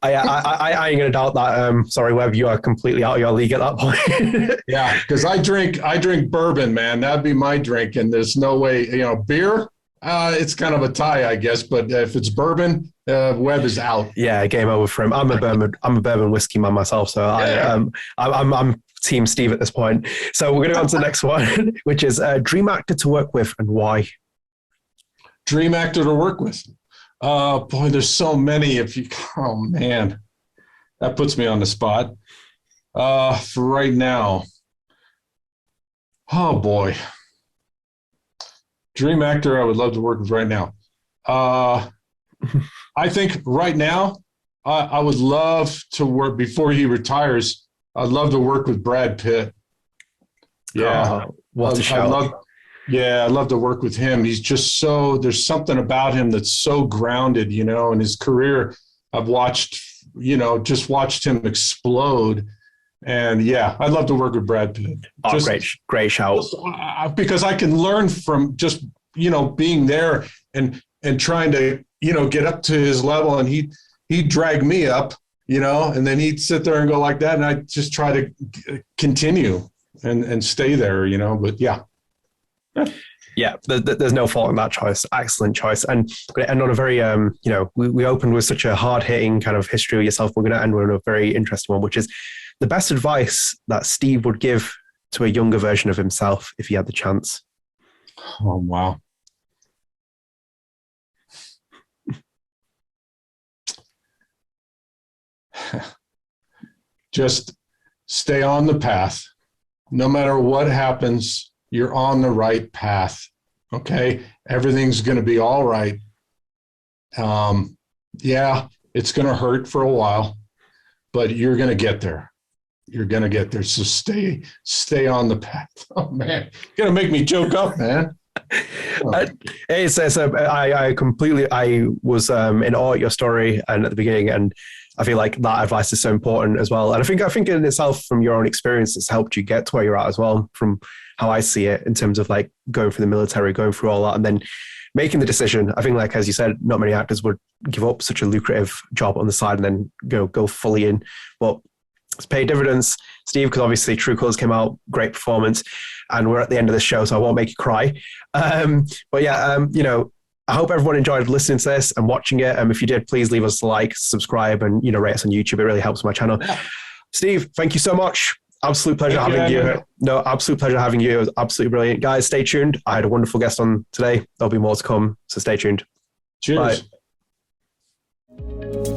I ain't going to doubt that. Sorry, Webb, you are completely out of your league at that point. Yeah, because I drink bourbon, man. That'd be my drink. And there's no way, beer, it's kind of a tie, I guess. But if it's bourbon, Webb is out. Yeah, game over for him. I'm a bourbon whiskey man myself. So yeah. I'm Team Steve at this point. So we're going to go on to the next one, which is dream actor to work with and why. Dream actor to work with. Boy, there's so many. Oh man, that puts me on the spot. For right now, oh boy, dream actor I would love to work with right now. I think right now, I would love to work before he retires. I'd love to work with Brad Pitt. Yeah, what a shout. I'd love to work with him. He's just there's something about him that's so grounded, in his career. I've watched him explode. And yeah, I'd love to work with Brad Pitt. Oh, great shout. Because I can learn from just, being there and trying to, get up to his level. And he'd drag me up, and then he'd sit there and go like that. And I just try to continue and stay there, but yeah. Yeah, there's no fault in that choice. Excellent choice. And on a very, we opened with such a hard-hitting kind of history of yourself. We're going to end with a very interesting one, which is the best advice that Steve would give to a younger version of himself if he had the chance. Oh, wow. Just stay on the path. No matter what happens, you're on the right path. Okay. Everything's going to be all right. Yeah, it's going to hurt for a while, but you're going to get there. You're going to get there. So stay on the path. Oh man, you're going to make me choke up, man. Hey, so I was in awe at your story and at the beginning, and I feel like that advice is so important as well. And I think in itself, from your own experience, it's helped you get to where you're at as well, from how I see it in terms of like going through the military, going through all that, and then making the decision. I think, like, as you said, not many actors would give up such a lucrative job on the side and then go fully in. But it's paid dividends, Steve, because obviously True Colours came out, great performance, and we're at the end of the show, so I won't make you cry. But yeah, I hope everyone enjoyed listening to this and watching it. If you did, please leave us a like, subscribe, and rate us on YouTube. It really helps my channel. Yeah. Steve, thank you so much. Absolute pleasure having you. No, absolute pleasure having you. It was absolutely brilliant. Guys, stay tuned. I had a wonderful guest on today. There'll be more to come, so stay tuned. Cheers. Bye.